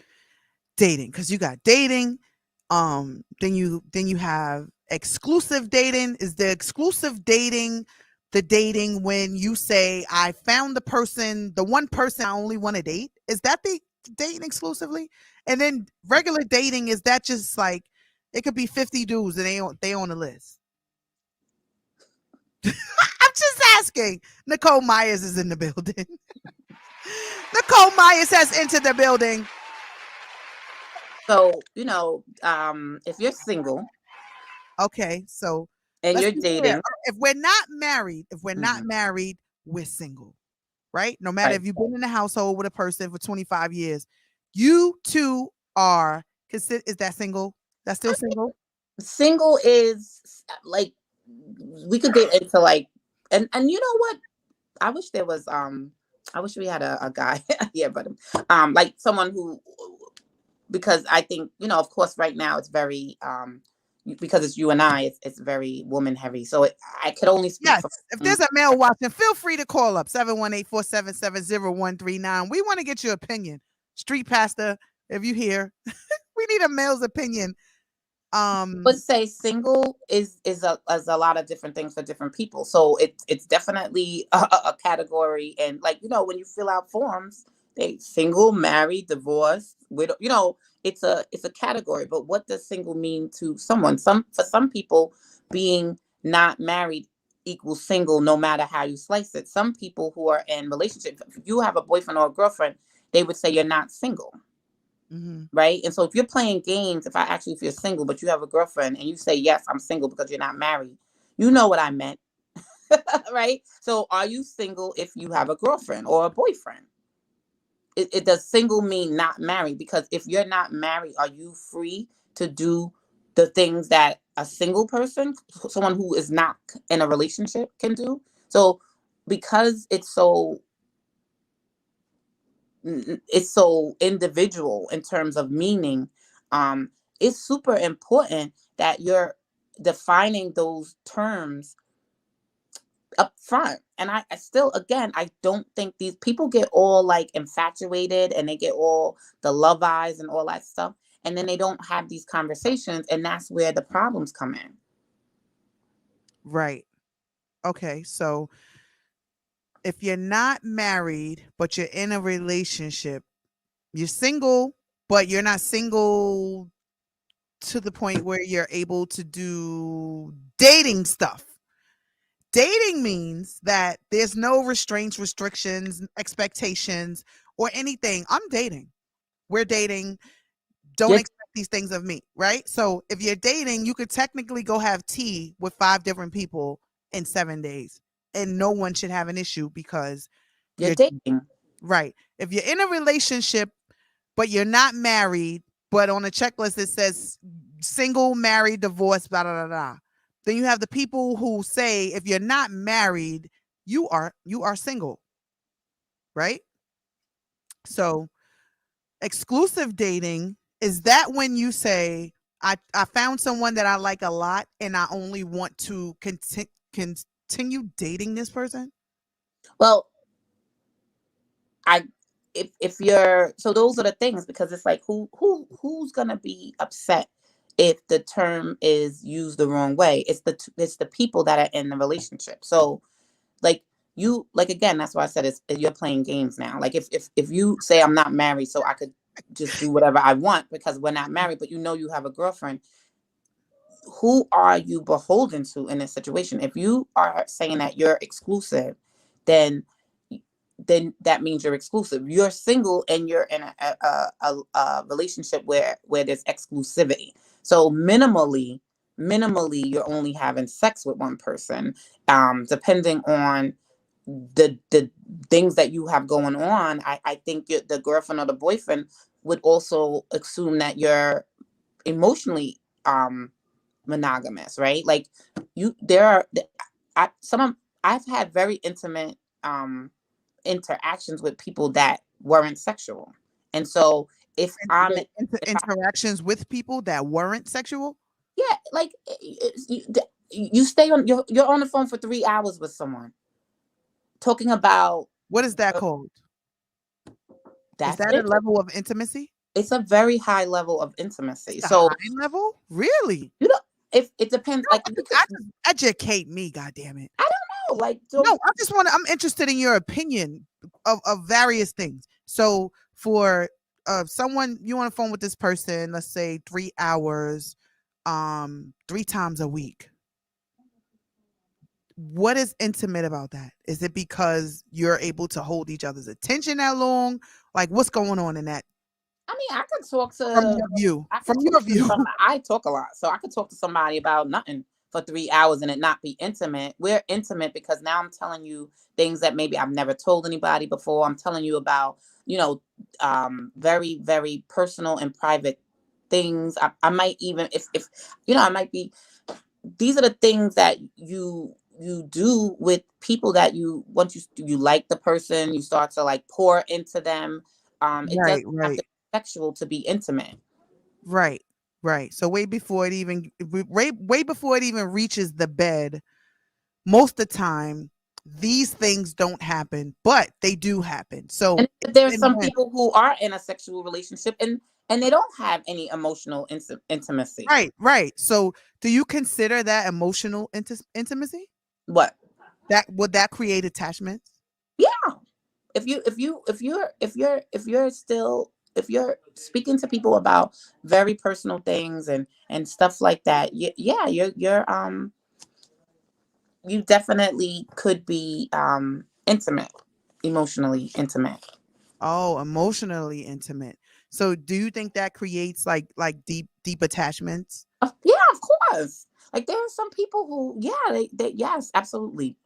dating? Because you got dating, then you have exclusive dating. Is the exclusive dating the dating when you say I found the one person I only want to date? Is that the dating exclusively? And then regular dating, is that just like it could be 50 dudes and they on the list? I'm just asking. Nicole Myers is in the building. Nicole Myers has entered the building. So, if you're single Okay, so and let's you're be clear. dating. If we're not married, we're single, right? No matter Right. if you've been in a household with a person for 25 years, you two are consider. Is that single? That's still single? Single is like, we could get into like, and you know what? I wish there was I wish we had a guy here, but like someone who, because I think, of course, right now it's very because it's you and I, it's very woman heavy. So I could only speak Yes. for. If there's a male watching, feel free to call up 718-477-0139. We want to get your opinion. Street pastor, if you here, we need a male's opinion. But say single is a lot of different things for different people. So it's definitely a category. And like, when you fill out forms, they single, married, divorced, widow. It's a category. But what does single mean to someone? For some people, being not married equals single, no matter how you slice it. Some people who are in relationships, if you have a boyfriend or a girlfriend, they would say you're not single. mhm. Right. And so if you're playing games, if I ask you if you're single, but you have a girlfriend and you say, yes, I'm single because you're not married, you know what I meant. Right. So are you single if you have a girlfriend or a boyfriend? It does single mean not married? Because if you're not married, are you free to do the things that a single person, someone who is not in a relationship, can do? So because it's so individual in terms of meaning, um it's super important that you're defining those terms up front. And I still, again, I don't think these people get all like infatuated and they get all the love eyes and all that stuff, and then they don't have these conversations, and that's where the problems come in. Right. Okay. So if you're not married, but you're in a relationship, you're single, but you're not single to the point where you're able to do dating stuff. Dating means that there's no restraints, restrictions, expectations, or anything. I'm dating. We're dating. Don't You're, expect these things of me, right? So if you're dating, you could technically go have tea with 5 different people in 7 days, and no one should have an issue because you're you're dating. right. If you're in a relationship, but you're not married, but on a checklist it says single, married, divorced, blah, blah, blah, blah. Then you have the people who say if you're not married, you are single, right? So exclusive dating, is that when you say I found someone that I like a lot and I only want to continue dating this person? Well, I if you're, so those are the things, because it's like who's gonna be upset if the term is used the wrong way? It's the people that are in the relationship. So like you, like, again, that's why I said you're playing games now. Like if you say I'm not married, so I could just do whatever I want because we're not married, but you have a girlfriend, who are you beholden to in this situation? If you are saying that you're exclusive, then that means you're exclusive. You're single and you're in a relationship where there's exclusivity. So minimally, you're only having sex with one person. Depending on the things that you have going on, I think the girlfriend or the boyfriend would also assume that you're emotionally monogamous, right? Like there are I've had very intimate interactions with people that weren't sexual. And so if I'm Interactions with people that weren't sexual? yeah, like you stay on you're on the phone for 3 hours with someone talking about What is that called? Is that's that a it. level of intimacy? It's a very high level of intimacy. It's a So high level? Really? you know, if it depends, No, like you could, I just educate me, God damn it. I don't know, like No, so I'm interested in your opinion of various things. So for someone, you on the phone with this person, let's say 3 hours, 3 times a week. What is intimate about that? Is it because you're able to hold each other's attention that long? Like what's going on in that I mean, I could talk from to your view? I From could your talk to view. somebody. I talk a lot, so I could talk to somebody about nothing for 3 hours and it not be intimate. We're intimate because now I'm telling you things that maybe I've never told anybody before. I'm telling you about, very, very personal and private things. I might even, if I might be. These are the things that you do with people that once you like the person, you start to like pour into them. It doesn't Right, have to right. be sexual to be intimate. Right. Right. So way before it even reaches the bed, most of the time these things don't happen, but they do happen. So And there's then some when people who are in a sexual relationship and they don't have any emotional intimacy. right, right. So do you consider that emotional intimacy? What? That would that create attachments? Yeah. If you're speaking to people about very personal things and stuff like that, yeah, you definitely could be intimate, emotionally intimate. Oh, emotionally intimate. So do you think that creates like deep attachments? Yeah, of course. Like there are some people who, yeah, they yes, absolutely.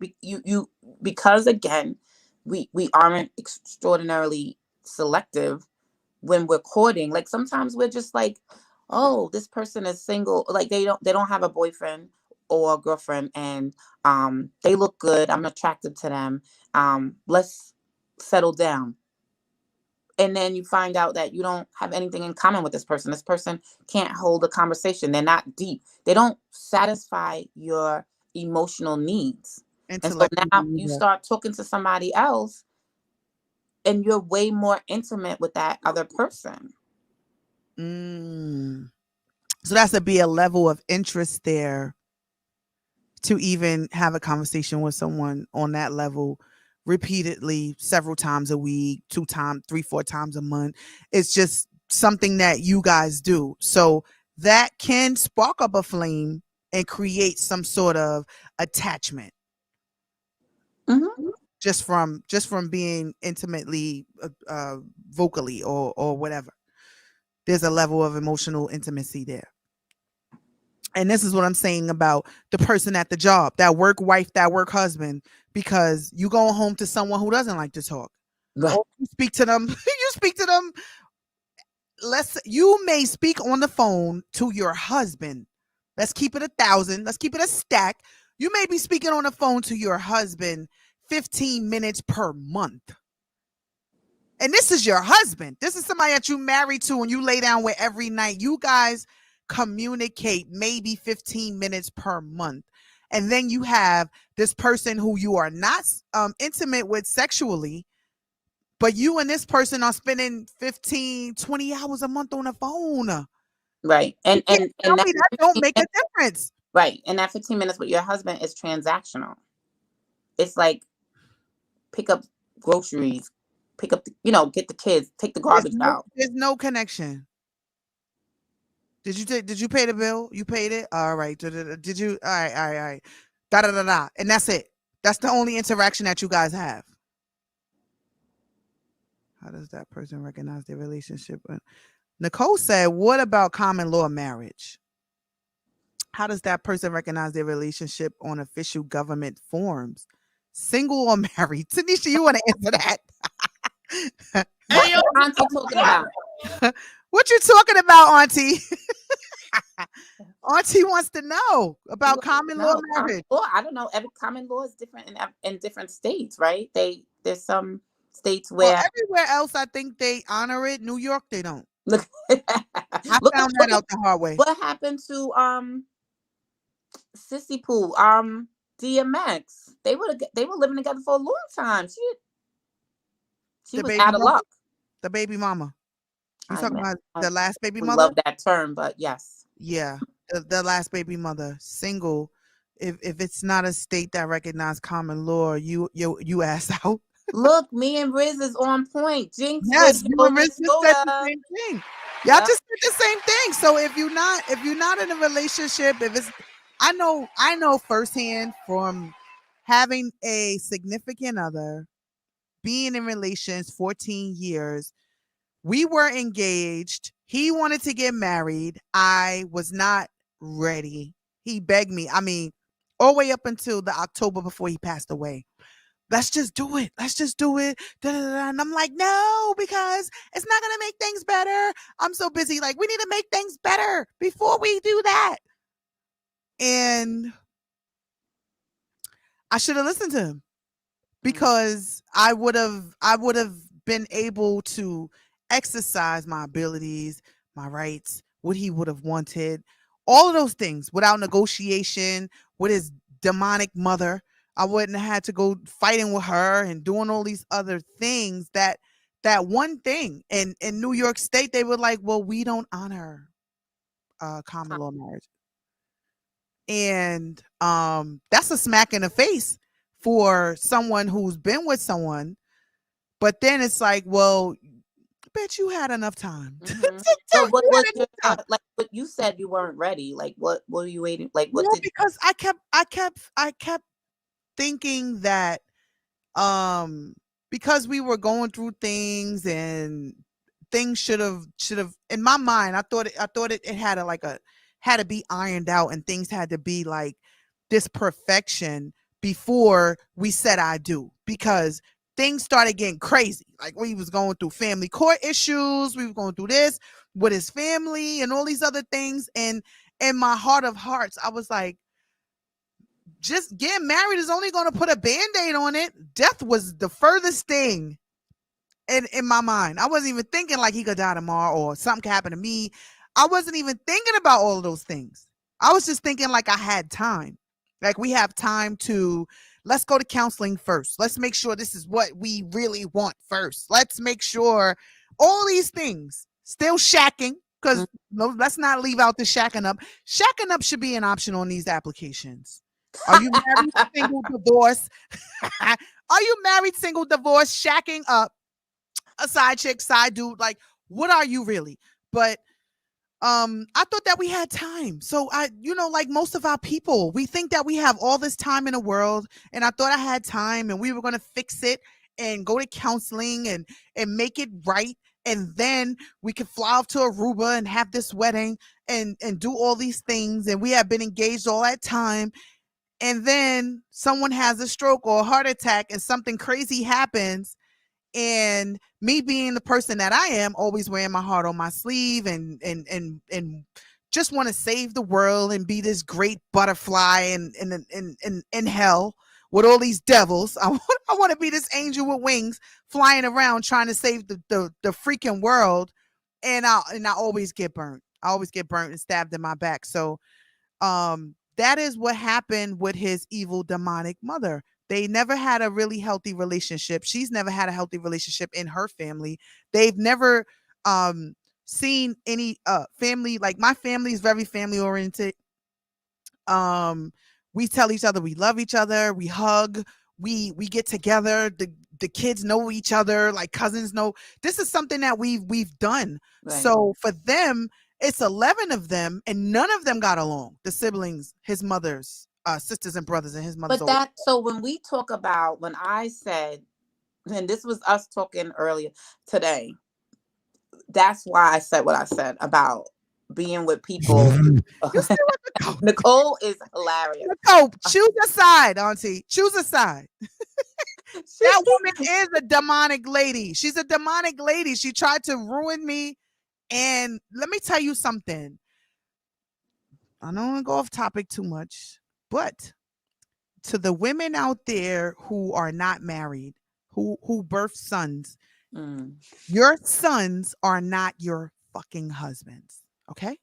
Because again, we aren't extraordinarily selective when we're courting. Like sometimes we're just like, oh, this person is single. Like they don't have a boyfriend or a girlfriend, and they look good. I'm attracted to them. Let's settle down. And then you find out that you don't have anything in common with this person. This person can't hold a conversation. They're not deep. They don't satisfy your emotional needs. And so Intellectually now you either. start talking to somebody else and you're way more intimate with that other person. Mm. So that's to be a level of interest there to even have a conversation with someone on that level repeatedly several times a week, 2 times, 3, 4 times a month. It's just something that you guys do. So that can spark up a flame and create some sort of attachment Hmm. just from being intimately vocally or whatever. There's a level of emotional intimacy there. And this is what I'm saying about the person at the job, that work wife, that work husband, because you go home to someone who doesn't like to talk. Right. Or you speak to them, you speak to them you may speak on the phone to your husband. Let's keep it 1,000. Let's keep it a stack. You may be speaking on the phone to your husband 15 minutes per month. And this is your husband. This is somebody that you married to and you lay down with every night. You guys communicate maybe 15 minutes per month. And then you have this person who you are not intimate with sexually, but you and this person are spending 15, 20 hours a month on the phone. Right. And Tell me that don't make a difference. Right. And that 15 minutes with your husband is transactional. It's like pick up groceries, pick up, get the kids, take the garbage out. There's no connection. Did you pay the bill? You paid it? All right. Did you? All right. Da da da da. And that's it. That's the only interaction that you guys have. How does that person recognize their relationship? Nicole said, what about common law marriage? How does that person recognize their relationship on official government forms? Single or married? Tanisha, you want to answer that? Hey, Auntie talking about? What you talking about, Auntie? Auntie wants to know about common law marriage. Well, I don't know. Every common law is different in different states, right? There's some states where everywhere else I think they honor it. New York, they don't. Look, I found that out the hard way. What happened to Sissy Pooh, DMX? They were living together for a long time. She was out of luck. The baby mama. You talking about the last baby mother? Love that term, but yes. Yeah, the last baby mother, single. If it's not a state that recognizes common law, you ass out. Look, me and Riz is on point. Jinx, yes, you and Riz just said the same thing. Y'all just did the same thing. So if you're not in a relationship, I know firsthand from having a significant other, being in relations 14 years. We were engaged. He wanted to get married. I was not ready. He begged me. I mean, all the way up until the October before he passed away. Let's just do it. Let's just do it. And I'm like, no, because it's not going to make things better. I'm so busy. Like, we need to make things better before we do that. And I should have listened to him because I would have been able to exercise my abilities, my rights, what he would have wanted, all of those things without negotiation with his demonic mother. I wouldn't have had to go fighting with her and doing all these other things. That one thing in New York State, they were like, well, we don't honor common law marriage. And that's a smack in the face for someone who's been with someone. But then it's like, well, bet you had enough time. Mm-hmm. So what was like what you said you weren't ready? Like what were you waiting? Like what? No, because I kept thinking that because we were going through things and things should have in my mind, I thought it had to be ironed out and things had to be like this perfection before we said I do, because things started getting crazy. Like we was going through family court issues. We were going through this with his family and all these other things. And in my heart of hearts, I was like, just getting married is only going to put a Band-Aid on it. Death was the furthest thing in my mind. I wasn't even thinking like he could die tomorrow or something could happen to me. I wasn't even thinking about all of those things. I was just thinking like I had time. Like we have time to, let's go to counseling first. Let's make sure this is what we really want first. Let's make sure all these things, still shacking, because let's not leave out the shacking up. Shacking up should be an option on these applications. Are you married, single, divorce? Are you married, single, divorce, shacking up, a side chick, side dude? Like, what are you really? But I thought that we had time. So like most of our people, we think that we have all this time in the world. And I thought I had time and we were going to fix it and go to counseling and make it right. And then we could fly off to Aruba and have this wedding and do all these things. And we have been engaged all that time. And then someone has a stroke or a heart attack and something crazy happens. And me being the person that I am, always wearing my heart on my sleeve and just want to save the world and be this great butterfly in hell with all these devils. I want to be this angel with wings flying around trying to save the freaking world. And I always get burnt. I always get burnt and stabbed in my back. So that is what happened with his evil demonic mother. They never had a really healthy relationship. She's never had a healthy relationship in her family. They've never seen any family, like my family is very family oriented. We tell each other we love each other, we hug, we get together, the kids know each other like cousins know. This is something that we've done. Right. So for them, it's 11 of them and none of them got along. The siblings, his mother's sisters and brothers and his mother's. But so when we talk about, when I said, and this was us talking earlier today, that's why I said what I said about being with people. Nicole is hilarious. Nicole, choose a side, Auntie. Choose a side. That woman is a demonic lady. She's a demonic lady. She tried to ruin me. And let me tell you something. I don't want to go off topic too much, but to the women out there who are not married, who birth sons, your sons are not your fucking husbands. Okay? I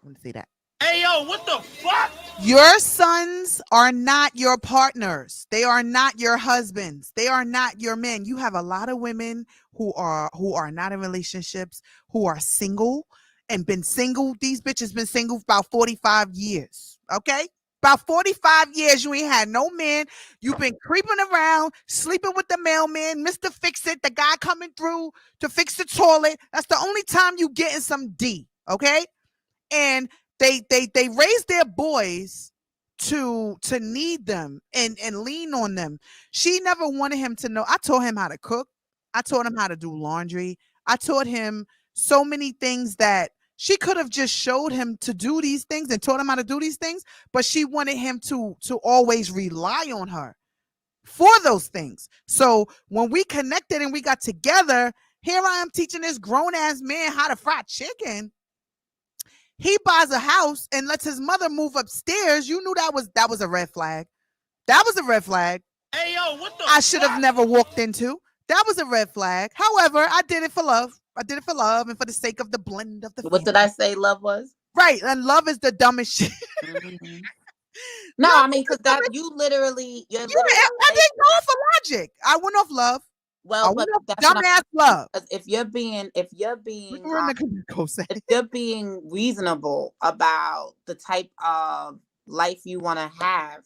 want to say that. Hey, yo, what the fuck? Your sons are not your partners. They are not your husbands. They are not your men. You have a lot of women who are not in relationships, who are single and been single. These bitches been single for about 45 years. Okay? About 45 years, you ain't had no man. You've been creeping around, sleeping with the mailman, Mr. Fix It, the guy coming through to fix the toilet. That's the only time you getting some D. Okay? And they raise their boys to need them and lean on them. She never wanted him to know. I taught him how to cook. I taught him how to do laundry. I taught him so many things that she could have just showed him to do these things and taught him how to do these things, but she wanted him to always rely on her for those things. So when we connected and we got together, here I am teaching this grown ass man how to fry chicken. He buys a house and lets his mother move upstairs. You knew that was a red flag. That was a red flag. Hey, yo, what the I should have never walked into. That was a red flag. However, I did it for love. I did it for love and for the sake of the blend of the What did I say love was? Right. And love is the dumbest shit. Mm-hmm. No, I mean, because that you literally, I didn't go off of logic. I went off love. Well, but that's dumbass love. If you're being reasonable about the type of life you want to have,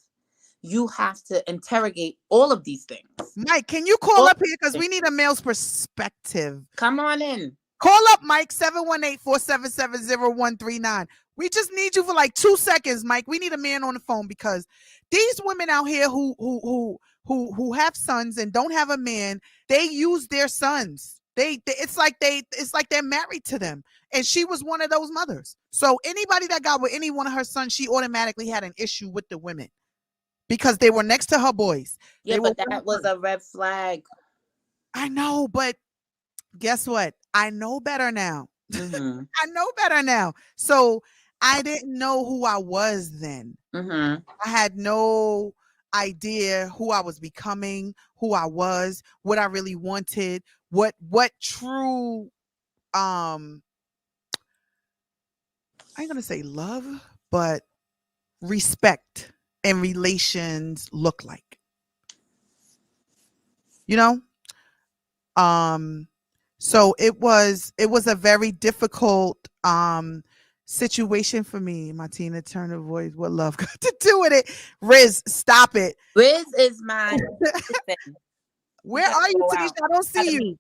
you have to interrogate all of these things. Mike, can you call up here because we need a male's perspective? Come on in. Call up, Mike, 718-477-0139. We just need you for like 2 seconds, Mike. We need a man on the phone because these women out here who have sons and don't have a man, they use their sons. It's like they're married to them. And she was one of those mothers. So anybody that got with any one of her sons, she automatically had an issue with the women because they were next to her boys. Yeah, but that was a red flag. I know, but guess what? I know better now. Mm-hmm. I know better now. So I didn't know who I was then. Mm-hmm. I had no idea who I was becoming, who I was, what I really wanted, what true I ain't gonna say love, but respect and relations look like. You know? So it was a very difficult situation for me. Martina Turner voice. What love got to do with it? Riz, stop it. Riz is mine. Where are you, Tanisha? I don't see you.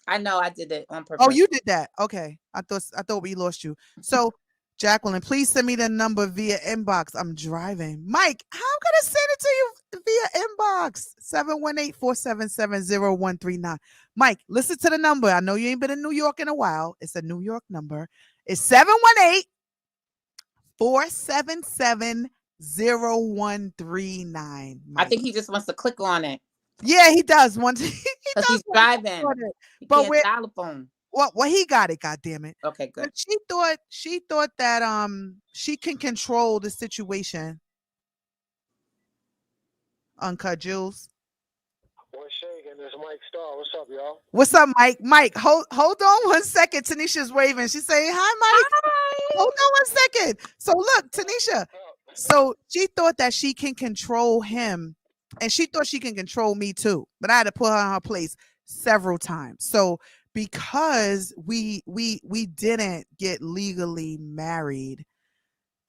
I know I did it on purpose. Oh, you did that. Okay. I thought we lost you. So Jacqueline, please send me the number via inbox. I'm driving. Mike, how can I send it to you via inbox? 718-477-0139. Mike, listen to the number. I know you ain't been in New York in a while. It's a New York number. It's 718-477-0139. I think he just wants to click on it. Yeah, he does. Because does he's want to driving. support it. He But can't with dial the phone. well, he got it, God damn it. Okay, But good. she thought that she can control the situation. Uncut Jules. What's shaking? This Mike Star. What's up, y'all? What's up, Mike? Mike, hold on 1 second. Tanisha's waving. She's saying, hi, Mike. Hold on 1 second. So look, Tanisha. So she thought that she can control him, and she thought she can control me too. But I had to put her in her place several times. So because we didn't get legally married,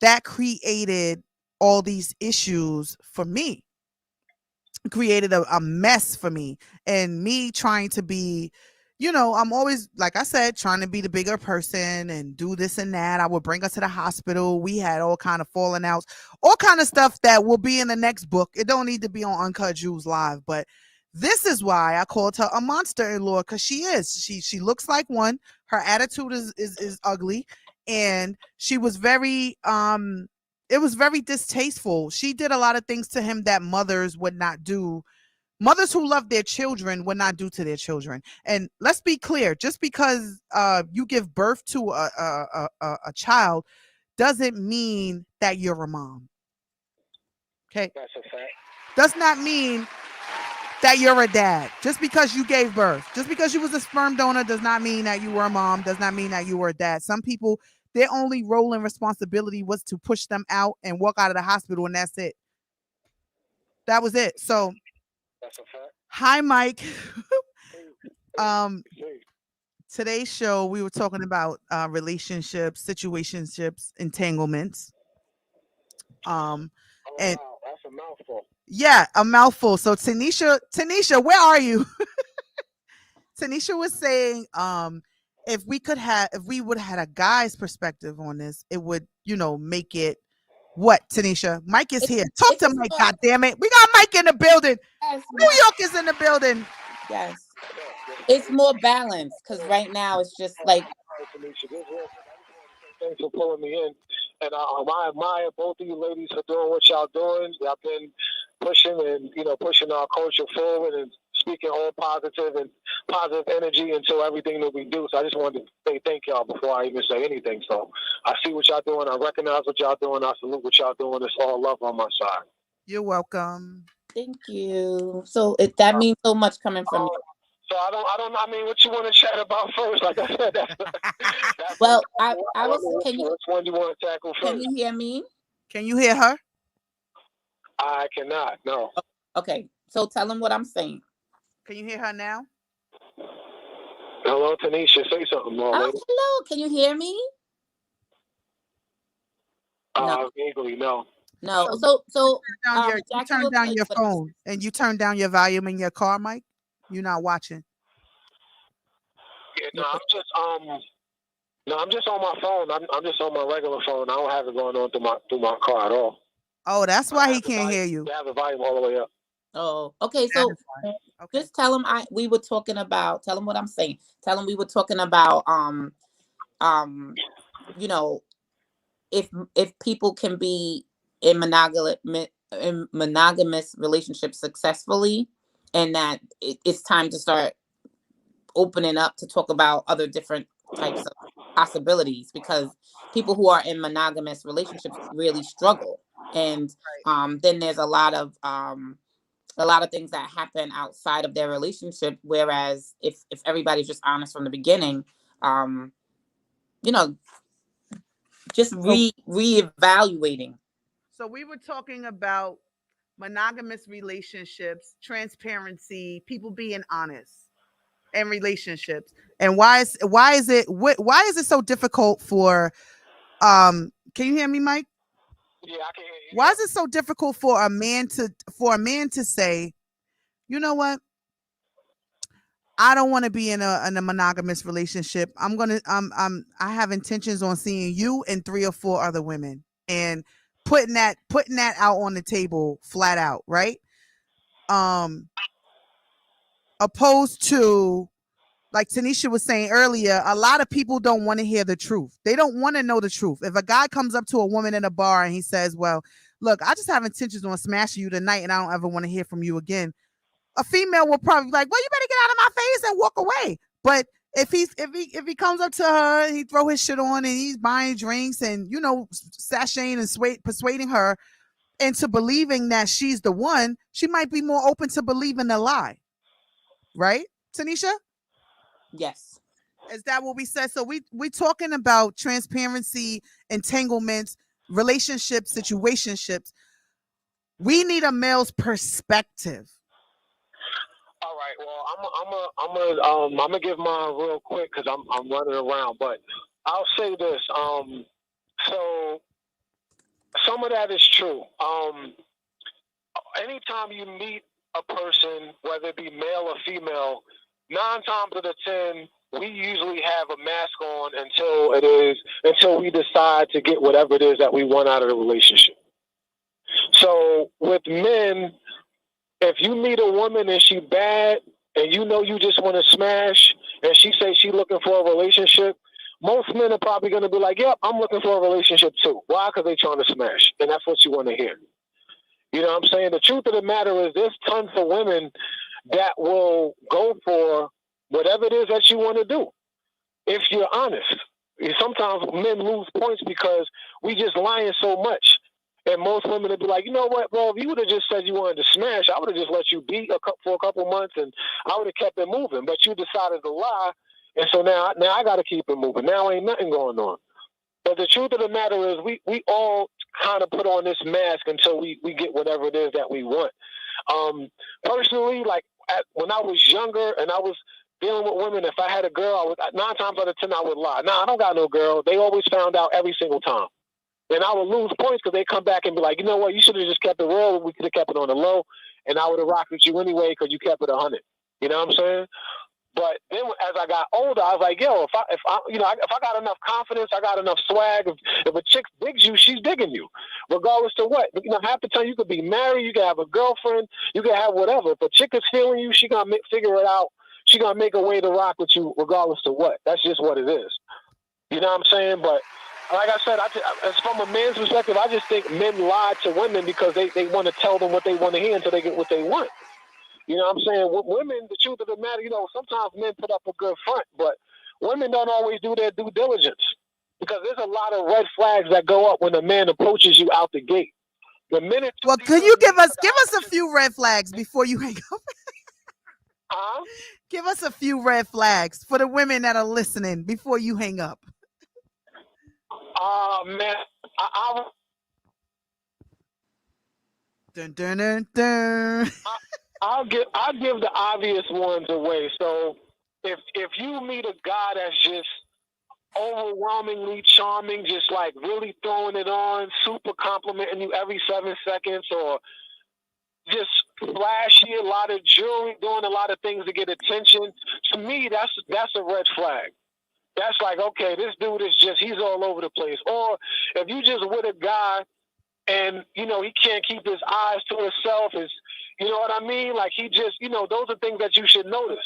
that created all these issues for me. Created a mess for me, and me trying to be, I'm always, like I said, trying to be the bigger person and do this and that. I would bring her to the hospital. We had all kind of falling outs, all kind of stuff that will be in the next book. It don't need to be on Uncut Jules Live, but this is why I called her a monster-in-law, because she looks like one. Her attitude is ugly, and she was very it was very distasteful. She did a lot of things to him that mothers would not do. Mothers who love their children would not do to their children. And let's be clear, just because you give birth to a child doesn't mean that you're a mom. Okay? That's a fact. Does not mean that you're a dad. Just because you gave birth, just because you was a sperm donor does not mean that you were a mom, does not mean that you were a dad. Some people, their only role and responsibility was to push them out and walk out of the hospital, and that's it. That was it. So, That's a fact. hi, Mike. Hey, Today's show, we were talking about relationships, situationships, entanglements. And wow, that's a mouthful. yeah, a mouthful. So Tanisha, where are you? Tanisha was saying, if we would have had a guy's perspective on this, it would, make it what, Tanisha? Mike is here. Talk to Mike, God damn it. We got Mike in the building. Yes, New York is in the building. yes. It's more balanced because right now it's just like. Thanks for pulling me in. And I admire both of you ladies for doing what y'all doing. Y'all been pushing and, pushing our culture forward and speaking all positive and positive energy into everything that we do. So I just wanted to say thank y'all before I even say anything. So I see what y'all doing. I recognize what y'all doing. I salute what y'all doing. It's all love on my side. You're welcome. Thank you. So that means so much coming from you. So I mean, what you want to chat about first? Like I said, that's well, I was. Which one do you want to tackle first? Can you hear me? Can you hear her? I cannot. No. Okay. So tell them what I'm saying. Can you hear her now? Hello, Tanisha. Say something more. Hello. Can you hear me? No. Vaguely, no. No. So you turn down your phone and you turn down your volume in your car, Mike. You're not watching. Yeah, I'm just on my phone. I'm just on my regular phone. I don't have it going on through my car at all. Oh, that's why he can't hear you. I have the volume all the way up. Oh, okay. So just tell him we were talking about. Tell him what I'm saying. Tell him we were talking about. If people can be in monogamous relationships successfully, and that it's time to start opening up to talk about other different types of possibilities, because people who are in monogamous relationships really struggle, and then there's a lot of things that happen outside of their relationship, whereas if everybody's just honest from the beginning, just reevaluating. So we were talking about monogamous relationships, transparency, people being honest, and relationships. And why is it so difficult for can you hear me, Mike? Yeah, I can hear you. Why is it so difficult for a man to say, you know what? I don't want to be in a monogamous relationship. I have intentions on seeing you and 3 or 4 other women, and putting that out on the table flat out, right? Opposed to, like Tanisha was saying earlier, a lot of people don't want to hear the truth. They don't want to know the truth. If a guy comes up to a woman in a bar and he says, well, look, I just have intentions on smashing you tonight and I don't ever want to hear from you again. a female will probably be like, well, you better get out of my face and walk away. But if he comes up to her and he throw his shit on and he's buying drinks and sashaying and persuading her into believing that she's the one, she might be more open to believing the lie. Right, Tanisha? Yes. Is that what we said? So we talking about transparency, entanglements, relationships, situationships. We need a male's perspective. All right. Well, I'm gonna give mine real quick because I'm running around. But I'll say this. So some of that is true. Anytime you meet a person, whether it be male or female, 9 times out of 10, we usually have a mask on until we decide to get whatever it is that we want out of the relationship. So with men, if you meet a woman and she bad and you just want to smash and she says she looking for a relationship, most men are probably going to be like, yep, I'm looking for a relationship too. Why? Because they trying to smash. And that's what you want to hear. You know what I'm saying? The truth of the matter is there's tons of women that will go for whatever it is that you want to do. If you're honest. Sometimes men lose points because we just lying so much. And most women would be like, you know what, bro, if you would have just said you wanted to smash, I would have just let you beat for a couple months and I would have kept it moving. But you decided to lie. And so now I got to keep it moving. Now ain't nothing going on. But the truth of the matter is we all kind of put on this mask until we get whatever it is that we want. Personally, like when I was younger and I was dealing with women, if I had a girl, 9 times out of 10 I would lie. Nah, I don't got no girl. They always found out every single time. And I would lose points because they come back and be like, you know what, you should have just kept it real. We could have kept it on the low, and I would have rocked with you anyway because you kept it 100. You know what I'm saying? But then as I got older, I was like, yo, if I got enough confidence, I got enough swag. If a chick digs you, she's digging you, regardless to what. Half the time you could be married, you could have a girlfriend, you could have whatever. If a chick is feeling you, she gonna figure it out. She gonna make a way to rock with you, regardless to what. That's just what it is. You know what I'm saying? But like I said, as from a man's perspective, I just think men lie to women because they want to tell them what they want to hear until they get what they want. You know what I'm saying? With women, the truth of the matter, sometimes men put up a good front, but women don't always do their due diligence because there's a lot of red flags that go up when a man approaches you out the gate. The minute. Well, can you give us a few red flags before you hang up? Huh? Give us a few red flags for the women that are listening before you hang up. Man, Dun, dun, dun, dun. I'll give the obvious ones away. So if you meet a guy that's just overwhelmingly charming, just like really throwing it on, super complimenting you every 7 seconds, or just flashy, a lot of jewelry, doing a lot of things to get attention, to me that's a red flag. That's like, okay, this dude is he's all over the place. Or if you just with a guy and, he can't keep his eyes to himself, you know what I mean? Like he just, those are things that you should notice.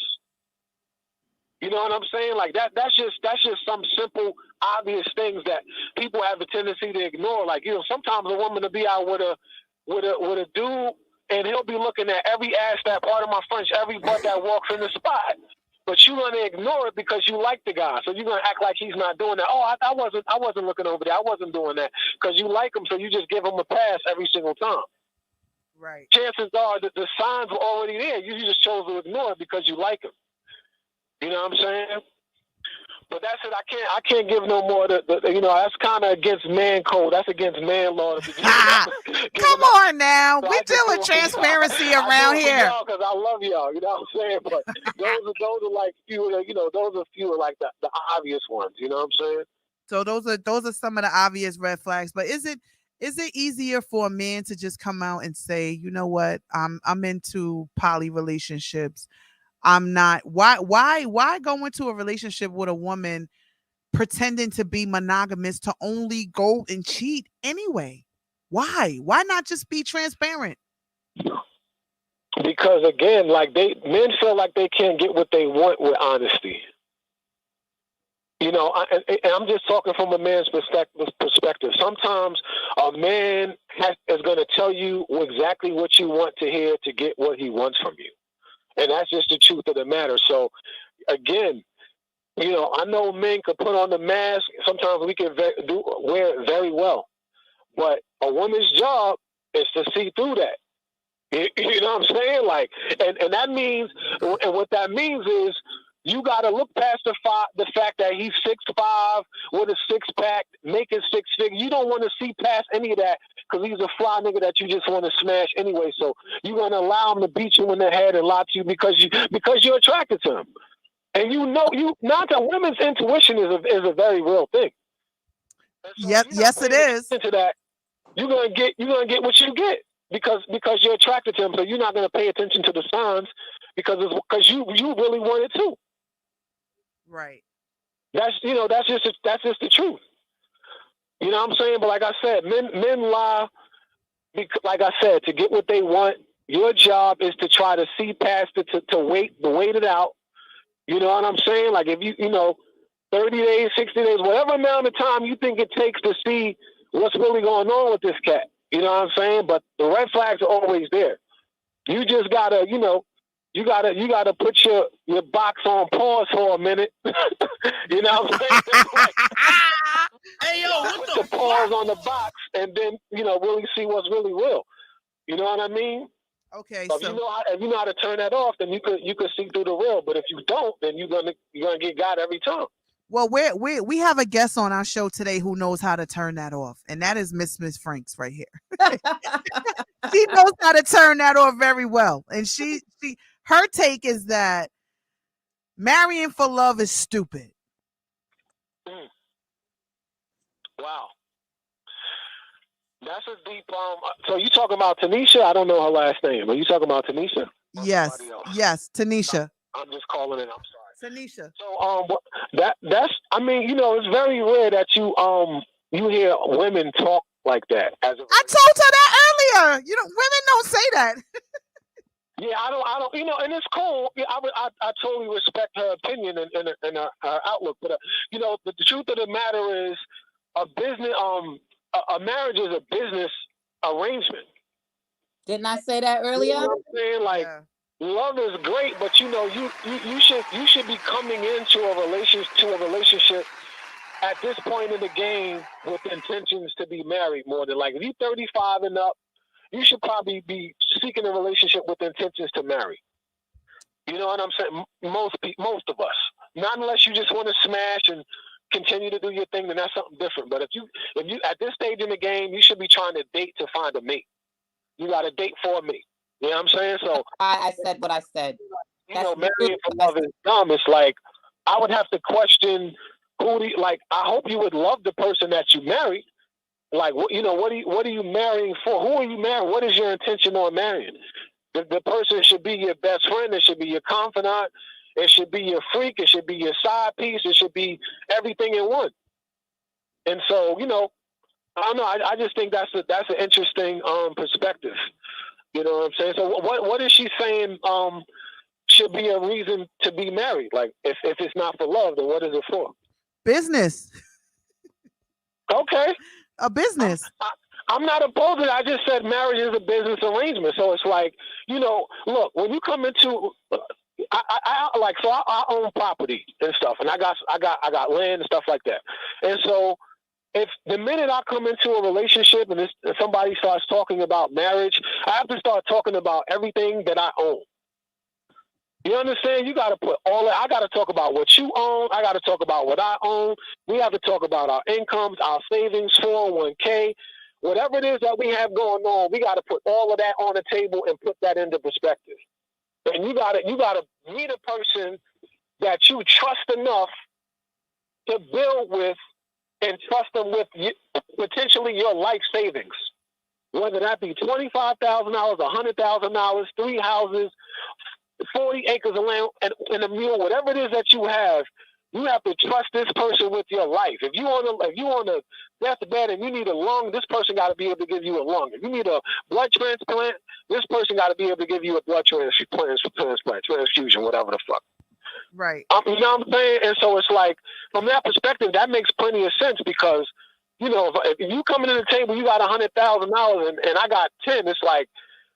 You know what I'm saying? Like that's just some simple, obvious things that people have a tendency to ignore. Like, sometimes a woman will be out with a dude and he'll be looking at every ass, that part of my French, every butt that walks in the spot. But you're gonna ignore it because you like the guy, so you're gonna act like he's not doing that. Oh, I wasn't looking over there. I wasn't doing that because you like him, so you just give him a pass every single time. Right. Chances are that the signs were already there. You just chose to ignore it because you like him. You know what I'm saying? But that's it. I can't give no more. That's kind of against man code. That's against man law. Come on now, so we deal with transparency around here. Because I love y'all. You know what I'm saying? But those are like few. Those are few like the obvious ones. You know what I'm saying? So those are some of the obvious red flags. But is it easier for a man to just come out and say, you know what, I'm into poly relationships? I'm not. Why go into a relationship with a woman pretending to be monogamous to only go and cheat anyway? Why not just be transparent? Because again, like men feel like they can't get what they want with honesty. And I'm just talking from a man's perspective. Sometimes a man is going to tell you exactly what you want to hear to get what he wants from you. And that's just the truth of the matter. So, again, I know men can put on the mask. Sometimes we can wear it very well. But a woman's job is to see through that. You know what I'm saying? Like, and that means, and what that means is, you got to look past the fact that he's 6'5" with a six-pack, making six figures. You don't want to see past any of that because he's a fly nigga that you just want to smash anyway. So you're going to allow him to beat you in the head and lie to you because you're attracted to him. And not that women's intuition is a very real thing. So yes, it is. Into that, you're gonna get what you get because you're attracted to him. So you're not gonna pay attention to the signs because you really want it too. Right. That's just the truth. You know what I'm saying? But like I said, men lie because, like I said, to get what they want. Your job is to try to see past it, to wait it out. You know what I'm saying? Like if you 30 days, 60 days, whatever amount of time you think it takes to see what's really going on with this cat. You know what I'm saying? But the red flags are always there. You just gotta, you gotta put your box on pause for a minute. You know what I'm saying? Like, Hey yo, what the put the pause on the box and then really see what's really real. You know what I mean? Okay, so if you know how to turn that off, then you could see through the real. But if you don't, then you're gonna get got every time. Well, we have a guest on our show today who knows how to turn that off, and that is Miss Franks right here. She knows how to turn that off very well, and her take is that marrying for love is stupid. Wow. That's a deep. So you talking about Tanisha? I don't know her last name. Are you talking about Tanisha? Yes, Tanisha. I'm just calling it. I'm sorry, Tanisha. So that's. I mean, it's very rare that you hear women talk like that. I told her that earlier. Women don't say that. Yeah, I don't. And it's cool. Yeah, I totally respect her opinion and her outlook. But the truth of the matter is, a business. A marriage is a business arrangement. Didn't I say that earlier? You know what I'm saying? Like, love is great, but you should be coming into a relationship at this point in the game with intentions to be married more than like. If you're 35 and up, you should probably be seeking a relationship with intentions to marry. You know what I'm saying? Most of us, not unless you just want to smash and continue to do your thing, then that's something different. But if you at this stage in the game, you should be trying to date to find a mate. You got to date for a mate. You know what I'm saying? So I said what I said. Marrying for love is dumb. It's like I would have to question I hope you would love the person that you married. Like what are you marrying for? Who are you marrying? What is your intention on marrying? The person should be your best friend. It should be your confidant. It should be your freak. It should be your side piece. It should be everything in one. And so, I don't know. I just think that's an interesting perspective. You know what I'm saying? So, what is she saying? Should be a reason to be married. Like, if it's not for love, then what is it for? Business. Okay. A business. I'm not opposed to it. I just said marriage is a business arrangement. So it's like, look, when you come into I own property and stuff, and I got land and stuff like that. And so, if the minute I come into a relationship and somebody starts talking about marriage, I have to start talking about everything that I own. You understand? You got to put all that. I got to talk about what you own. I got to talk about what I own. We have to talk about our incomes, our savings, 401k, whatever it is that we have going on. We got to put all of that on the table and put that into perspective. And you gotta meet a person that you trust enough to build with and trust them with potentially your life savings. Whether that be $25,000, $100,000, 3 houses, 40 acres of land, and a mule, whatever it is that you have to trust this person with your life. If you on a deathbed and you need a lung, this person got to be able to give you a lung. If you need a blood transplant, this person got to be able to give you a blood transfusion, whatever the fuck. Right. You know what I'm saying? And so it's like, from that perspective, that makes plenty of sense because, if you coming to the table, you got $100,000 and I got 10, it's like,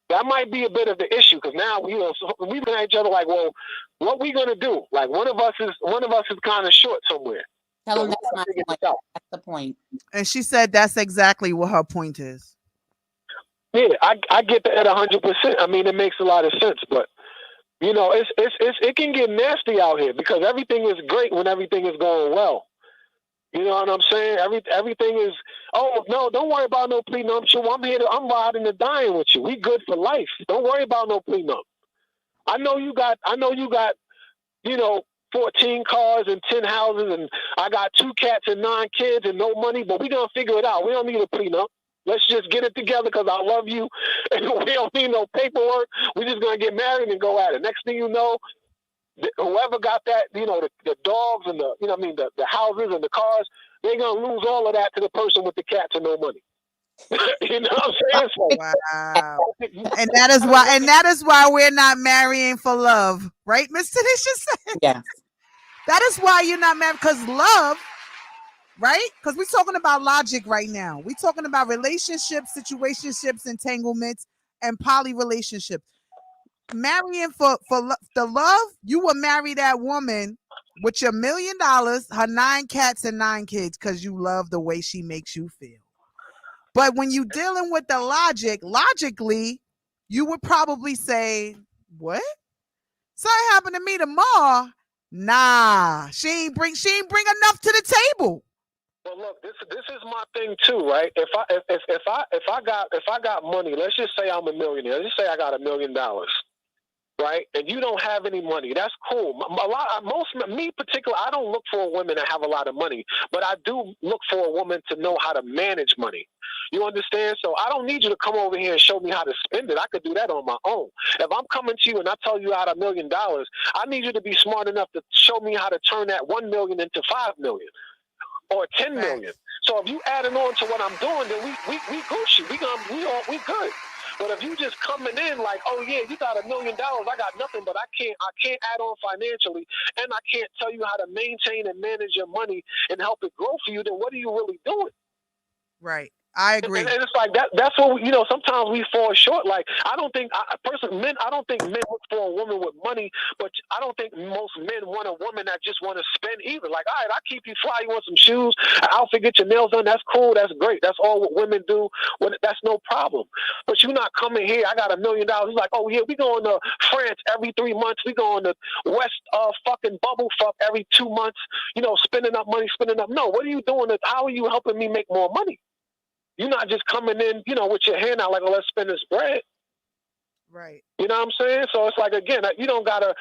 That might be a bit of the issue because now we looking at each other like, well, what we gonna do? Like one of us is kind of short somewhere. Tell So him we that's gotta my figure point. this out. That's the point. And she said that's exactly what her point is. Yeah, I get that 100%. I mean, it makes a lot of sense, but you know, it can get nasty out here because everything is great when everything is going well. You know what I'm saying? Everything is. Oh no, don't worry about no prenuptial. I'm riding and dying with you. We good for life. Don't worry about no prenup. I know you got. You know, 14 cars and 10 houses, and I got 2 cats and 9 kids and no money. But we gonna figure it out. We don't need a prenup. Let's just get it together because I love you, and we don't need no paperwork. We're just gonna get married and go at it. Next thing you know, whoever got that, you know, the dogs and the houses and the cars, they're gonna lose all of that to the person with the cats and no money. You know what I'm saying? So, Wow. And that is why we're not marrying for love, right, Miss Tanisha? Yes. That is why you're not married, because love, right? Because we're talking about logic right now. We're talking about relationships, situationships, entanglements, and poly relationships. Marrying for the love, you will marry that woman with your $1 million, her 9 cats and 9 kids, because you love the way she makes you feel. But when you dealing with the logically, you would probably say, "What? Something happened to me tomorrow? Nah, she ain't bring enough to the table." Well, look, this is my thing too, right? If I got money, let's just say I'm a millionaire. Let's just say I got $1 million, right? And you don't have any money. That's cool. Me particular, I don't look for a woman that have a lot of money, but I do look for a woman to know how to manage money. You understand? So I don't need you to come over here and show me how to spend it. I could do that on my own. If I'm coming to you and I tell you I had $1 million, I need you to be smart enough to show me how to turn that 1 million into 5 million. Or 10 million. So if you adding on to what I'm doing, then we Gucci. We good. But if you just coming in like, oh yeah, you got $1 million, I got nothing, but I can't add on financially, and I can't tell you how to maintain and manage your money and help it grow for you, then what are you really doing? Right. I agree. And it's like that. That's what sometimes we fall short. Like I don't think men look for a woman with money, but I don't think most men want a woman that just want to spend either. Like, all right, I'll keep you fly. You want some shoes, an outfit, get your nails done. That's cool. That's great. That's all what women do. That's no problem. But you're not coming here. I got $1 million. It's like, oh yeah, we going to France every 3 months. We going to West fucking bubble fuck every 2 months. Spending up money. No, what are you doing? How are you helping me make more money? You're not just coming in, with your hand out like, oh, let's spend this bread. Right. You know what I'm saying? So it's like, again, you don't gotta,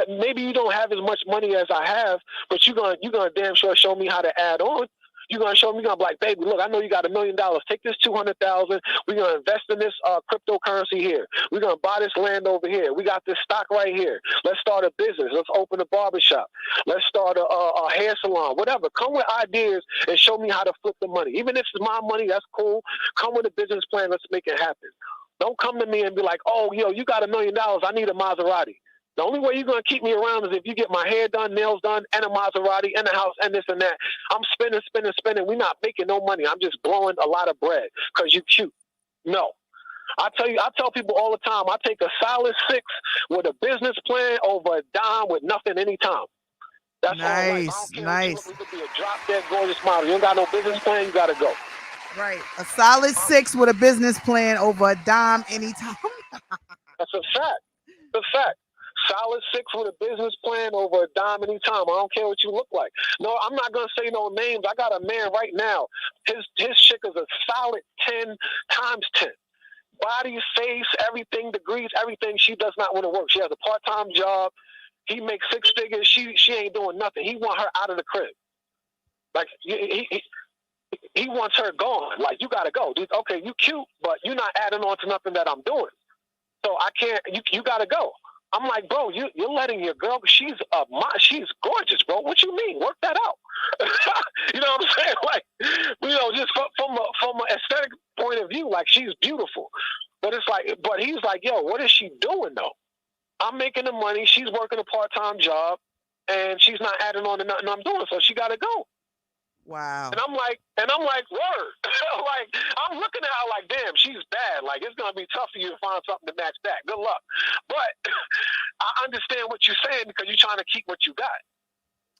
maybe you don't have as much money as I have, but you're gonna damn sure show me how to add on. You're gonna show me, you're gonna be like, baby, look, I know you got $1 million. Take this 200,000. We're gonna invest in this cryptocurrency here. We're gonna buy this land over here. We got this stock right here. Let's start a business. Let's open a barbershop. Let's start a hair salon. Whatever. Come with ideas and show me how to flip the money. Even if it's my money, that's cool. Come with a business plan. Let's make it happen. Don't come to me and be like, oh, you got $1 million. I need a Maserati. The only way you're going to keep me around is if you get my hair done, nails done, and a Maserati, and a house, and this and that. I'm spending. We're not making no money. I'm just blowing a lot of bread because you cute. No. I tell people all the time, I take a solid 6 with a business plan over a dime with nothing anytime. That's all life. I don't care Nice. What you could be a drop-dead gorgeous model. You don't got no business plan, you got to go. Right. A solid 6 with a business plan over a dime anytime. That's a fact. It's a fact. Solid 6 with a business plan over a dime anytime. I don't care what you look like. No, I'm not gonna say no names. I got a man right now. His chick is a solid 10 times 10. Body, face, everything, degrees, everything. She does not want to work. She has a part-time job. He makes 6 figures. She ain't doing nothing. He want her out of the crib. Like he wants her gone. Like, you gotta go. Dude, okay, you cute, but you're not adding on to nothing that I'm doing. So I can't. You gotta go. I'm like, bro, you're letting your girl. She's gorgeous, bro. What you mean? Work that out. You know what I'm saying? Like, just from an aesthetic point of view, like, she's beautiful. But he's like, yo, what is she doing though? I'm making the money. She's working a part-time job, and she's not adding on to nothing I'm doing. So she got to go. Wow. And I'm like, word. Like, I'm looking at her like, damn, she's bad. Like, it's going to be tough for you to find something to match that. Good luck. But I understand what you're saying because you're trying to keep what you got.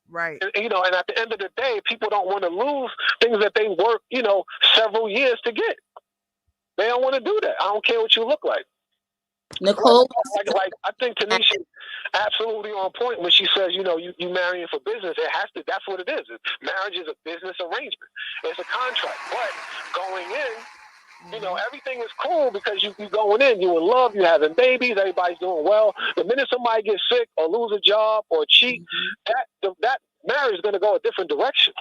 Right. And, you know, and at the end of the day, people don't want to lose things that they work, you know, several years to get. They don't want to do that. I don't care what you look like. Nicole, Like I think Tanisha absolutely on point when she says, you know, you marrying for business. It has to. That's what it is. Marriage is a business arrangement. It's a contract. But going in, you know, everything is cool because you going in, you in love, you having babies, everybody's doing well. The minute somebody gets sick or lose a job or cheat, that marriage is going to go a different direction.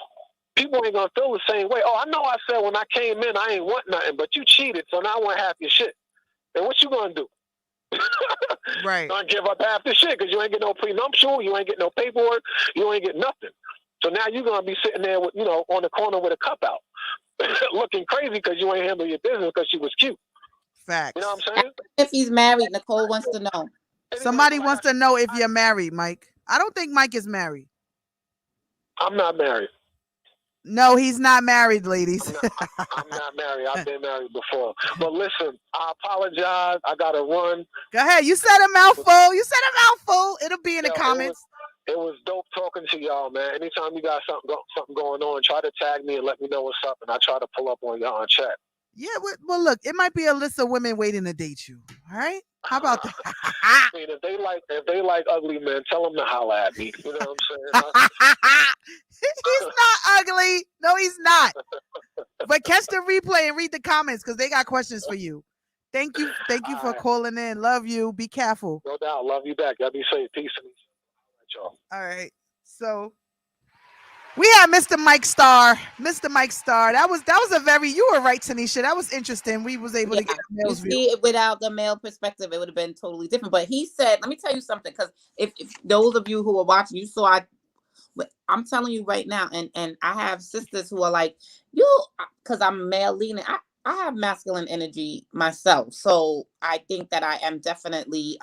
People ain't going to feel the same way. Oh, I know I said when I came in I ain't want nothing, but you cheated, so now I want half your shit. And what you going to do? Right. Gonna give up half the shit because you ain't get no prenuptial, you ain't get no paperwork, you ain't get nothing. So now you're gonna be sitting there with, you know, on the corner with a cup out, looking crazy because you ain't handle your business because she was cute. Facts. You know what I'm saying? if he's married, Nicole wants to know. Somebody wants to know if you're married, Mike. I don't think Mike is married. I'm not married. No, he's not married, ladies. I'm not married. I've been married before. But listen, I apologize. I gotta run. Go ahead. You said a mouthful. You said a mouthful. It'll be in the comments. It was dope talking to y'all, man. Anytime you got something going on, try to tag me and let me know what's up, and I try to pull up on y'all on chat. Yeah, well, look, it might be a list of women waiting to date you. All right, how about that? I mean, if they like ugly men, tell them to holler at me. You know what I'm saying? He's not ugly. No, he's not. But catch the replay and read the comments because they got questions for you. Thank you for calling in. Love you. Be careful. No doubt. Love you back. Y'all be safe. Peace and y'all. All right. So we had Mr. Mike Starr. Mr. Mike Starr. That was a very, you were right, Tanisha. That was interesting. We was able to get a male's view. See, without the male perspective, it would have been totally different. But he said, let me tell you something, because if those of you who are watching, you saw I'm telling you right now, and I have sisters who are like, because I'm male leaning, I have masculine energy myself. So I think that I am definitely,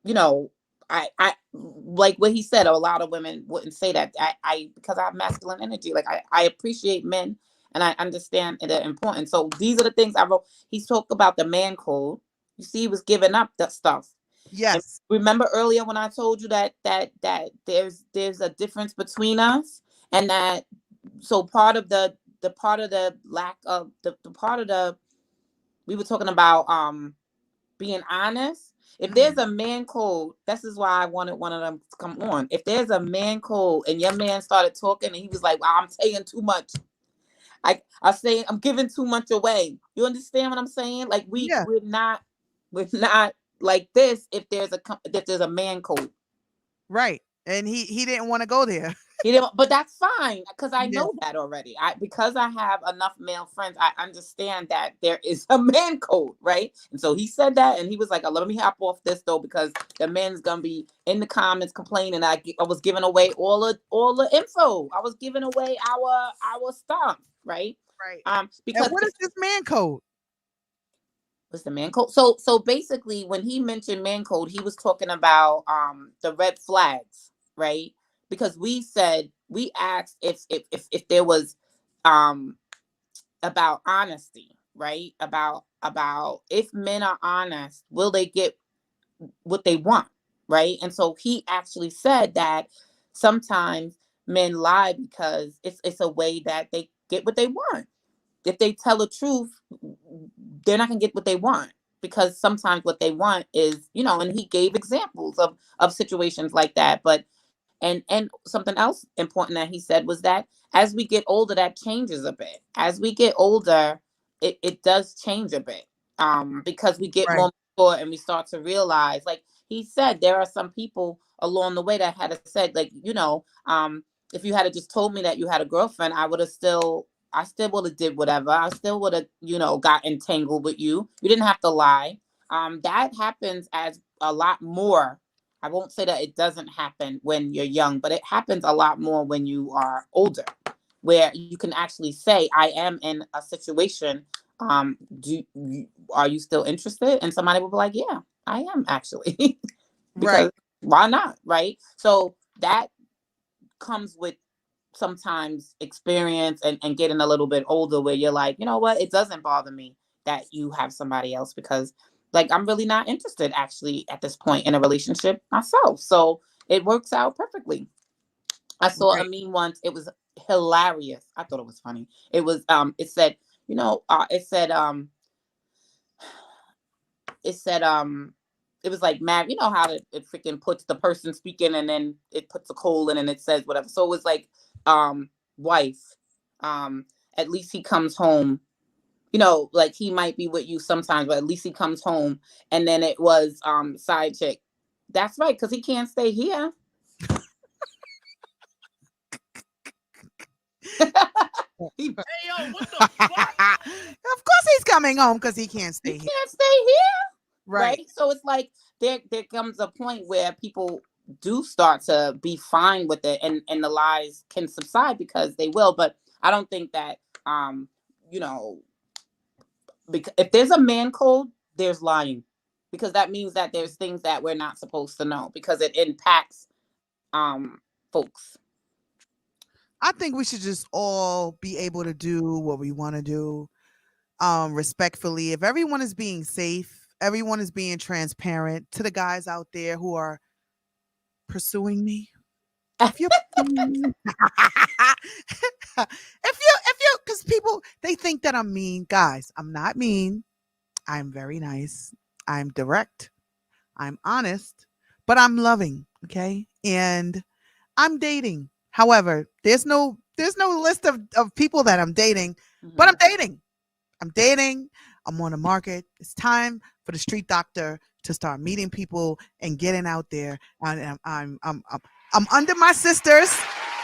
you know, I like what he said. A lot of women wouldn't say that. I because I have masculine energy. Like I appreciate men and I understand the importance. So these are the things I wrote. He's talked about the man code. You see, he was giving up that stuff. Yes. And remember earlier when I told you that there's a difference between us, and that so part of the lack of the part of the we were talking about being honest. If there's a man code, this is why I wanted one of them to come on. If there's a man code and your man started talking and he was like, "Wow, I'm saying too much. I say I'm giving too much away." You understand what I'm saying? Like we're not like this if there's a man code. Right. And he didn't want to go there. He didn't, but that's fine because I know that already. Because I have enough male friends, I understand that there is a man code, right? And so he said that, and he was like, "Let me hop off this though, because the man's gonna be in the comments complaining." I was giving away all the info. I was giving away our stuff, right? Right. Because and what is this man code? What's the man code? So basically, when he mentioned man code, he was talking about the red flags, right? Because we asked if there was about honesty, right? About if men are honest, will they get what they want, right? And so he actually said that sometimes men lie because it's a way that they get what they want. If they tell the truth, they're not gonna get what they want, because sometimes what they want is, and he gave examples of situations like that. But and something else important that he said was that as we get older, that changes a bit. As we get older, it does change a bit, because we get more mature and we start to realize, like he said, there are some people along the way that had said, like, if you had just told me that you had a girlfriend, I still would have did whatever. I still would have, got entangled with you. You didn't have to lie. That happens as a lot more. I won't say that it doesn't happen when you're young, but it happens a lot more when you are older, where you can actually say, I am in a situation. Are you still interested? And somebody will be like, yeah, I am actually. Because why not? Right. So that comes with sometimes experience and getting a little bit older, where you're like, you know what? It doesn't bother me that you have somebody else, because like I'm really not interested actually at this point in a relationship myself. So it works out perfectly. I saw a Right. meme once. It was hilarious. I thought it was funny. It was it said, it said it was like mad, you know how it freaking puts the person speaking and then it puts a colon and it says whatever. So it was like wife, at least he comes home, you know, like he might be with you sometimes, but at least he comes home. And then it was side chick. That's right, because he can't stay here. He Hey, yo, what the fuck? Of course he's coming home because he can't stay here. can't stay here. Right. Right. So it's like there comes a point where people do start to be fine with it, and the lies can subside because they will. But I don't think that you know, because if there's a man code, there's lying, because that means that there's things that we're not supposed to know because it impacts folks. I think we should just all be able to do what we want to do, respectfully. If everyone is being safe, everyone is being transparent to the guys out there who are pursuing me. If you're because people, they think that I'm mean. Guys, I'm not mean. I'm very nice. I'm direct. I'm honest, but I'm loving. Okay. And I'm dating. However, there's no list of people that I'm dating, but I'm dating. I'm dating. I'm on the market. It's time for the street doctor to start meeting people and getting out there. And I'm under my sisters.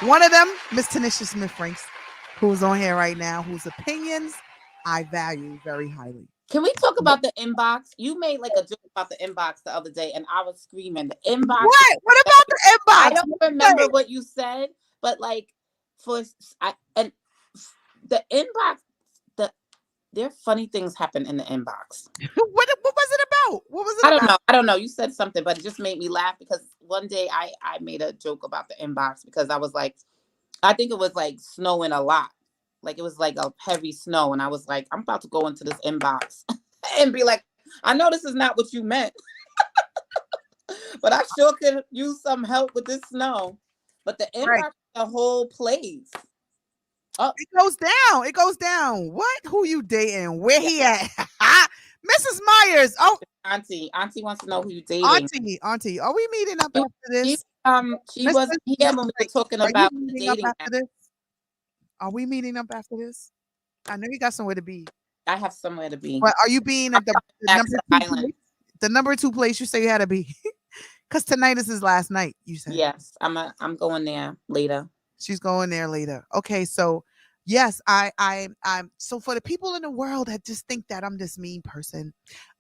One of them, Miss Tanisha Smith Franks, who's on here right now, whose opinions I value very highly. Can we talk about the inbox? You made like a joke about the inbox the other day, and I was screaming. The inbox. What? What about the inbox? I don't remember what you said, but like and the inbox, there are funny things happen in the inbox. What was it about? What was it about? I don't know. You said something, but it just made me laugh because one day I made a joke about the inbox because I was like, I think it was like snowing a lot. Like it was like a heavy snow. And I was like, I'm about to go into this inbox and be like, I know this is not what you meant, but I sure could use some help with this snow. But the inbox, right. The whole place. Oh. It goes down. It goes down. What? Who you dating? Where he at? Mrs. Myers. Oh, Auntie wants to know who you dating. Auntie, are we meeting up after this? She wasn't here when we were talking about the dating app. This? Are we meeting up after this? I know you got somewhere to be. I have somewhere to be. But are you being at the number 2 place you say you had to be? Because tonight is his last night, you said. Yes, I'm going there later. She's going there later. Okay, so yes, I'm so for the people in the world that just think that I'm this mean person,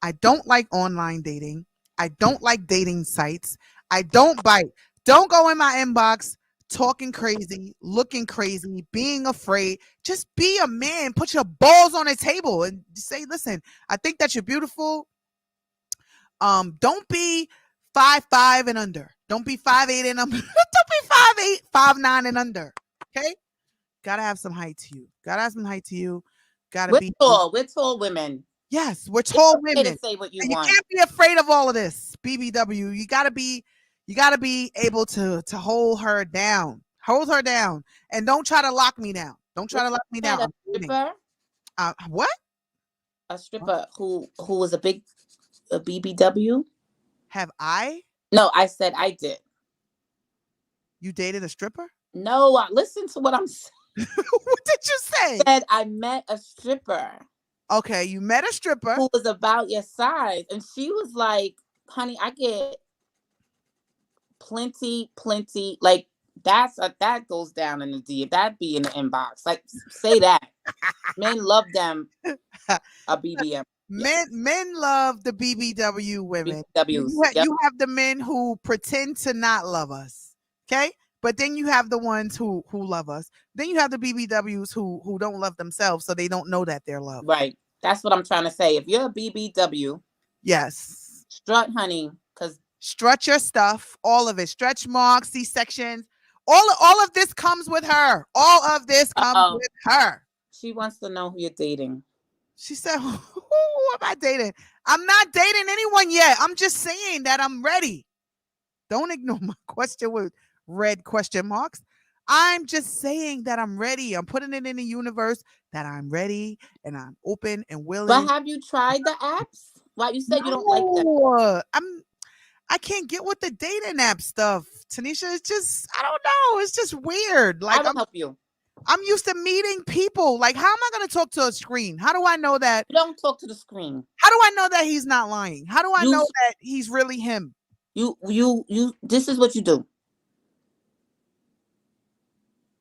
I don't like online dating. I don't like dating sites. I don't bite. Don't go in my inbox talking crazy, looking crazy, being afraid. Just be a man. Put your balls on the table and say, listen, I think that you're beautiful. Don't be 5'5" and under. Don't be 5'8" and under. Don't be 5'8", 5'9" and under. Okay? Gotta have some height to you. Gotta have some height to you. Gotta be tall. We're tall women. Yes, we're tall women. To say what you want. You can't be afraid of all of this. BBW. You gotta be able to hold her down. Hold her down. And don't try to lock me down. Don't try to lock me down. A stripper? What? A stripper who was a BBW? Have I? No, I said I did. You dated a stripper? No, listen to what I'm saying. What did you say? I said I met a stripper. Okay, you met a stripper who was about your size, and she was like, "Honey, I get plenty. Like that goes down in the DM. That be in the inbox. Like say that. Men love them. A BBM. Men love the BBW women. BBWs. You have the men who pretend to not love us. Okay. But then you have the ones who love us. Then you have the BBWs who don't love themselves, so they don't know that they're loved. Right. That's what I'm trying to say. If you're a BBW, yes, strut, honey, because strut your stuff, all of it, stretch marks, C-sections, all of this comes with her. All of this comes with her. She wants to know who you're dating. She said, who am I dating? I'm not dating anyone yet. I'm just saying that I'm ready. Don't ignore my question with red question marks. I'm just saying that I'm ready. I'm putting it in the universe that I'm ready and I'm open and But willing. have you tried the apps? Why you said you don't like them? No, I can't get with the dating app stuff. Tanisha, it's just I don't know. It's just weird. I Like will help you. I'm used to meeting people. Like, how am I going to talk to a screen? How do I know that? You don't talk to the screen. How do I know that he's not lying? How do I You- know that he's really him? You. This is what you do.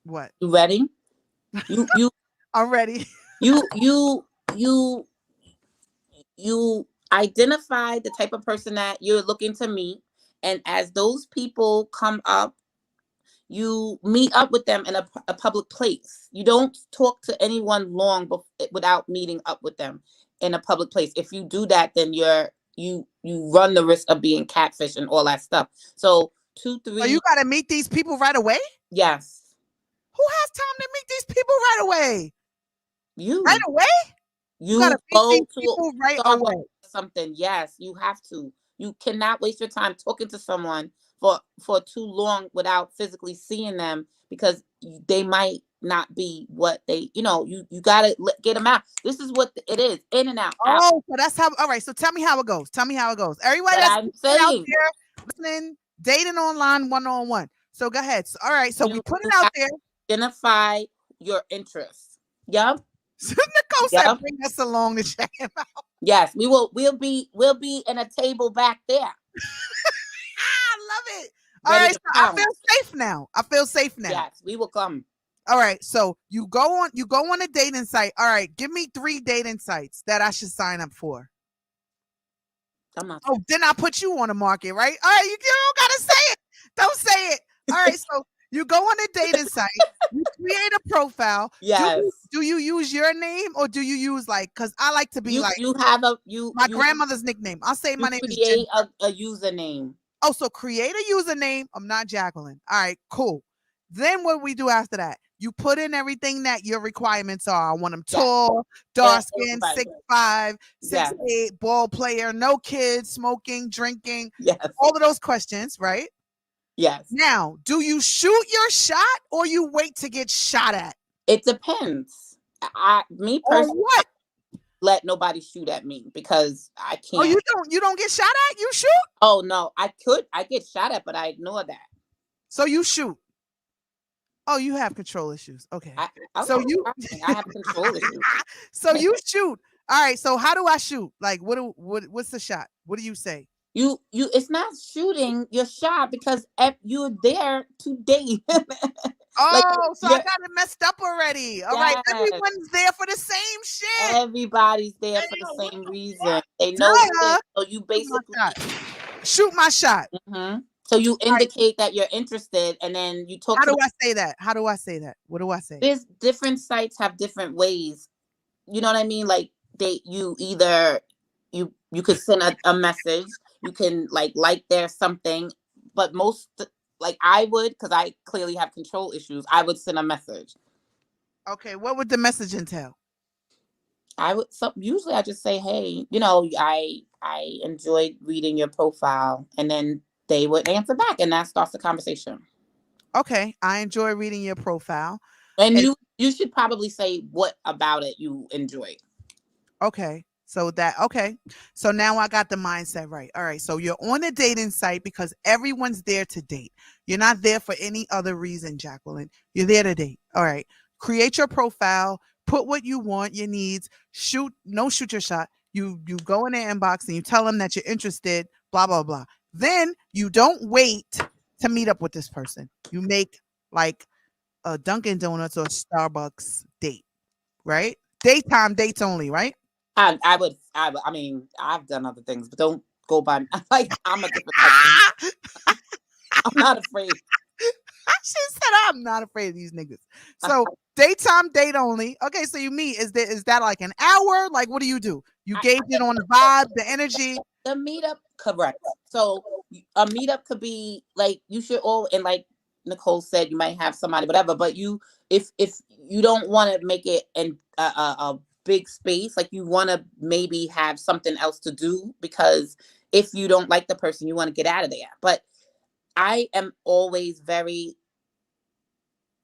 What? You ready? You I'm ready. you identify the type of person that you're looking to meet, and as those people come up, you meet up with them in a public place. You don't talk to anyone long without meeting up with them in a public place. If you do that, then you run the risk of being catfish and all that stuff. So 2, 3. So you got to meet these people right away? Yes. Who has time to meet these people right away? You. Right away? You gotta meet go these to people right Starbucks away. or something. Yes, you have to. You cannot waste your time talking to someone for too long without physically seeing them, because they might not be what they. You gotta get them out. This is what it is: in and out, out. Oh, so that's how. All right. So tell me how it goes. Tell me how it goes. Everybody But that's I'm out saying, there listening, dating online, one-on-one. So go ahead. So, all right. So we put it you out there. identify your interests. Yep. So Nicole said, Yep. "Bring us along to check him out." Yes, we will. We'll be in a table back there. I love it. All Ready right. to So I pounce. feel safe now. I feel safe now. Yes, we will come. All right. So you go on a dating site. All right. Give me 3 dating sites that I should sign up for. I'm not. Oh, then I put you on the market, right? All right. You don't gotta say it. Don't say it. All right. So you go on a dating site. You create a profile. Yes. Do you use your name or do you use because I like to be You have my grandmother's nickname. I'll say my name is Jen. create a username. Oh, so create a username. I'm not Jacqueline. All right, cool. Then what we do after that? You put in everything that your requirements are. I want them tall, dark skin, everybody. 6'5", Yes. 6'8", ball player, no kids, smoking, drinking, Yes. all of those questions, right? Yes. Now, do you shoot your shot or you wait to get shot at? It depends. Me Or personally, what? let nobody shoot at me because I can't. Oh, you don't get shot at? You shoot? Oh no, I get shot at, but I ignore that. So you shoot. Oh, you have control issues. Okay. I have control issues. So you shoot. All right. So how do I shoot? Like, what's the shot? What do you say? It's not shooting your shot because you're there to date. Oh, so I got it messed up already. All right. Yes. Everyone's there for the same shit. Everybody's there for the same reason. They know Duh. it. So you basically shoot my shot. Mm-hmm. So you indicate that you're interested, and then you talk. How do I say that? How do I say that? What do I say? There's different sites have different ways. You know what I mean? Like you either you could send a message. You can like their something, but most I would, because I clearly have control issues. I would send a message. Okay, what would the message entail? Usually I just say, hey, I enjoyed reading your profile, and then they would answer back, and that starts the conversation. Okay, I enjoy reading your profile. And you should probably say what about it you enjoyed. Okay. So now I got the mindset right. All right. So you're on a dating site because everyone's there to date. You're not there for any other reason, Jacqueline. You're there to date. All right. Create your profile, put what you want, your needs, shoot your shot. You go in their inbox and you tell them that you're interested, blah, blah, blah. Then you don't wait to meet up with this person. You make like a Dunkin' Donuts or Starbucks date, right? Daytime dates only, right? I mean, I've done other things, but don't go by I'm a different type. I'm not afraid. She said, I'm not afraid of these niggas. So daytime date only. Okay, so you meet. Is that like an hour? Like, what do? You gauge it on the vibe, the energy. The meetup, correct. So a meetup could be like, you should all, and like Nicole said, you might have somebody, whatever. But if you don't want to make it a big space. Like you want to maybe have something else to do, because if you don't like the person, you want to get out of there. But I am always very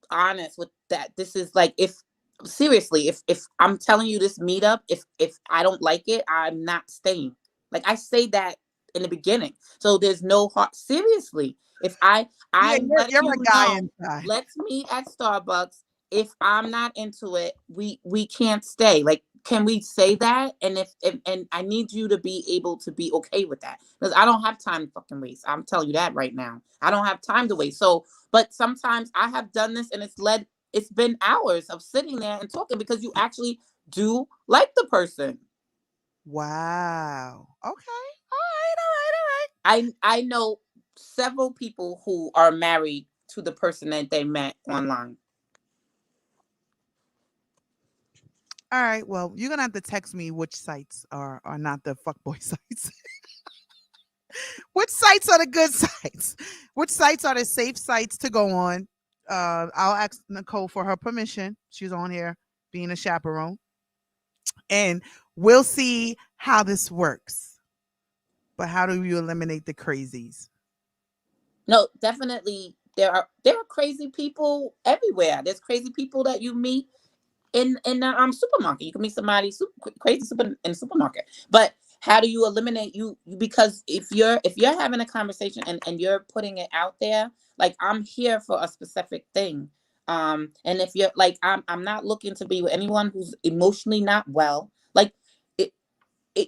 honest with that. This is like, if seriously, if I'm telling you this meetup, if I don't like it, I'm not staying. Like I say that in the beginning, so there's no heart. Seriously, if Yeah, I'm letting you're you a guy know, inside. let's meet at Starbucks. If I'm not into it, we can't stay. Like, can we say that? And if and I need you to be able to be okay with that, because I don't have time to fucking waste. I'm telling you that right now. I don't have time to waste. So, but sometimes I have done this, and it's been hours of sitting there and talking, because you actually do like the person. Wow. Okay. All right. All right. All right. I know several people who are married to the person that they met online. All right. Well, you're gonna have to text me which sites are not the fuckboy sites. Which sites are the good sites? Which sites are the safe sites to go on? I'll ask Nicole for her permission. She's on here being a chaperone. And we'll see how this works. But how do you eliminate the crazies? No, definitely there are crazy people everywhere. There's crazy people that you meet in the supermarket. You can meet somebody crazy super in the supermarket. But how do you eliminate because if you're having a conversation and you're putting it out there, like I'm here for a specific thing. And if you're like I'm not looking to be with anyone who's emotionally not well. Like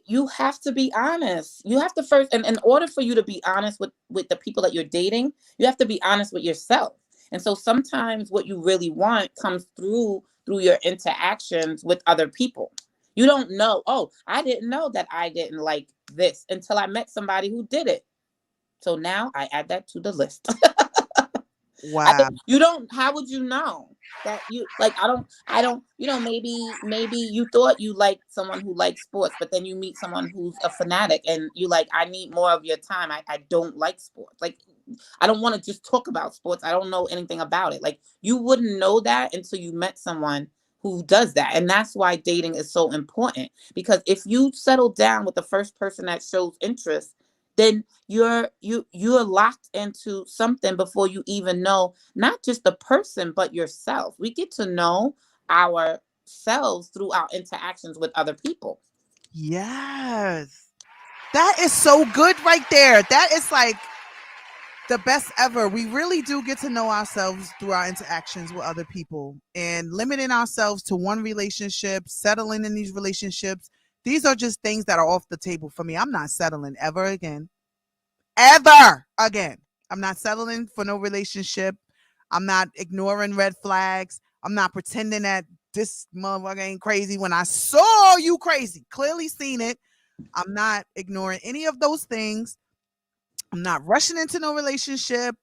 you have to be honest. You have to first, and in order for you to be honest with the people that you're dating, you have to be honest with yourself. And so sometimes what you really want comes through your interactions with other people. You don't know, oh, I didn't know that I didn't like this until I met somebody who did it. So now I add that to the list. Wow. You don't. How would you know that you like? I don't. Maybe you thought you liked someone who likes sports, but then you meet someone who's a fanatic, and you like, I need more of your time. I don't like sports. Like, I don't want to just talk about sports. I don't know anything about it. Like, you wouldn't know that until you met someone who does that, and that's why dating is so important. Because if you settle down with the first person that shows interest, then you're locked into something before you even know not just the person but yourself. We get to know ourselves through our interactions with other people. Yes. That is so good right there. That is like the best ever. We really do get to know ourselves through our interactions with other people, and limiting ourselves to one relationship, settling in these relationships. These are just things that are off the table for me. I'm not settling ever again. Ever again. I'm not settling for no relationship. I'm not ignoring red flags. I'm not pretending that this motherfucker ain't crazy when I saw you crazy. Clearly seen it. I'm not ignoring any of those things. I'm not rushing into no relationship.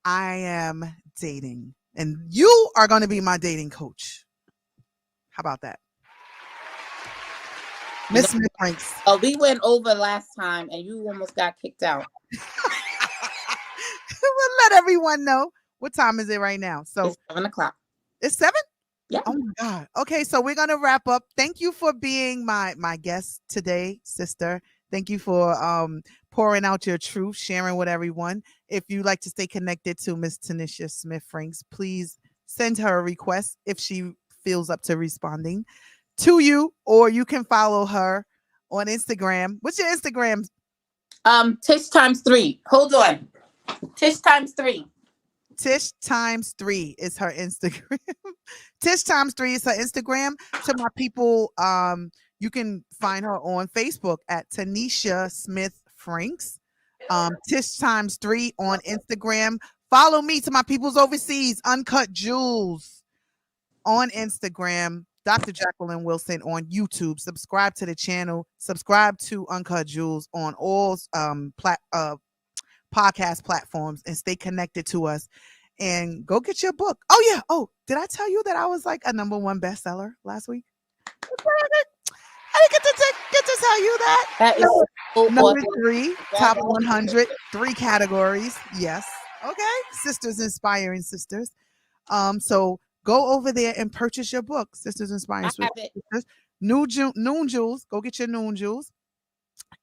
I am dating. And you are going to be my dating coach. How about that? Miss Smith Franks. Oh, we went over last time and you almost got kicked out. We'll let everyone know. What time is it right now? So it's 7:00. It's 7? Yeah. Oh my God. Okay, so we're gonna wrap up. Thank you for being my guest today, sister. Thank you for pouring out your truth, sharing with everyone. If you like to stay connected to Miss Tanisha Smith Franks, please send her a request if she feels up to responding to you, or you can follow her on Instagram. What's your Instagram? Tish times 3. Hold on. Tish times 3. Tish times 3 is her Instagram. Tish times 3 is her Instagram. To my people, you can find her on Facebook at Tanisha Smith Franks. Tish times 3 on Instagram. Follow me. To my peoples overseas, Uncut Jewels on Instagram. Dr. Jacqueline Wilson on YouTube. Subscribe to the channel. Subscribe to Uncut Jewels on all podcast platforms, and stay connected to us. And go get your book. Oh yeah. Oh, did I tell you that I was like a #1 bestseller last week? I didn't get to tell you that. That is so Number awesome. 3, top 100, 3 categories. Yes. Okay. Sisters Inspiring Sisters. So go over there and purchase your book, Sisters Inspiring I have it. Sisters. Noon Jewels. Go get your Noon Jewels.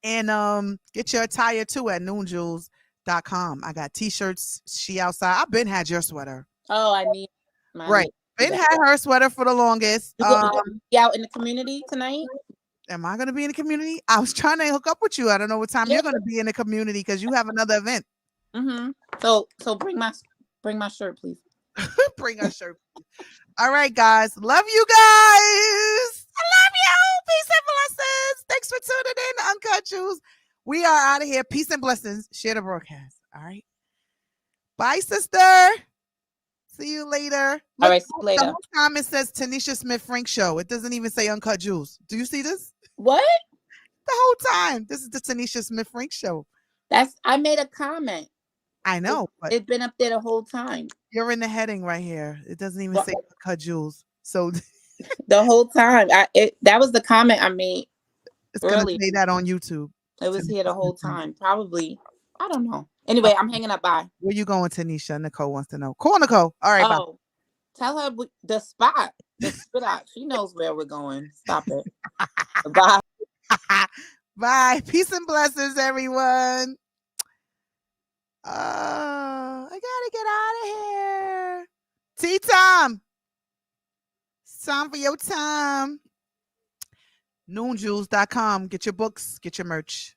And get your attire too at noonjewels.com. I got t-shirts. She outside. I've been had your sweater. Oh, I need my Right. Been had her sweater for the longest. You gonna be out in the community tonight? Am I gonna be in the community? I was trying to hook up with you. I don't know what time Yeah. you're gonna be in the community because you have another event. Mm-hmm. So bring my shirt, please. Bring our shirt. All right, guys. Love you guys. I love you. Peace and blessings. Thanks for tuning in to Uncut Juice. We are out of here. Peace and blessings. Share the broadcast. All right. Bye, sister. See you later. All right, see you later. The whole time it says Tanisha Smith Frank Show. It doesn't even say Uncut Juice. Do you see this? What? The whole time. This is the Tanisha Smith Frank Show. I made a comment. I know, but it's been up there the whole time. You're in the heading right here. It doesn't even say Uncut Juice. So the whole time. That was the comment I made. It's gonna say that on YouTube. It was here the whole time. Probably. I don't know. Anyway, I'm hanging up. Bye. Where you going, Tanisha? Nicole wants to know. Call Nicole. All right. Oh, bye. Tell her the spot. The spot. She knows where we're going. Stop it. Bye. Bye. Peace and blessings, everyone. I gotta get out of here. Tea time. It's time for your time. Noonjewels.com. Get your books. Get your merch.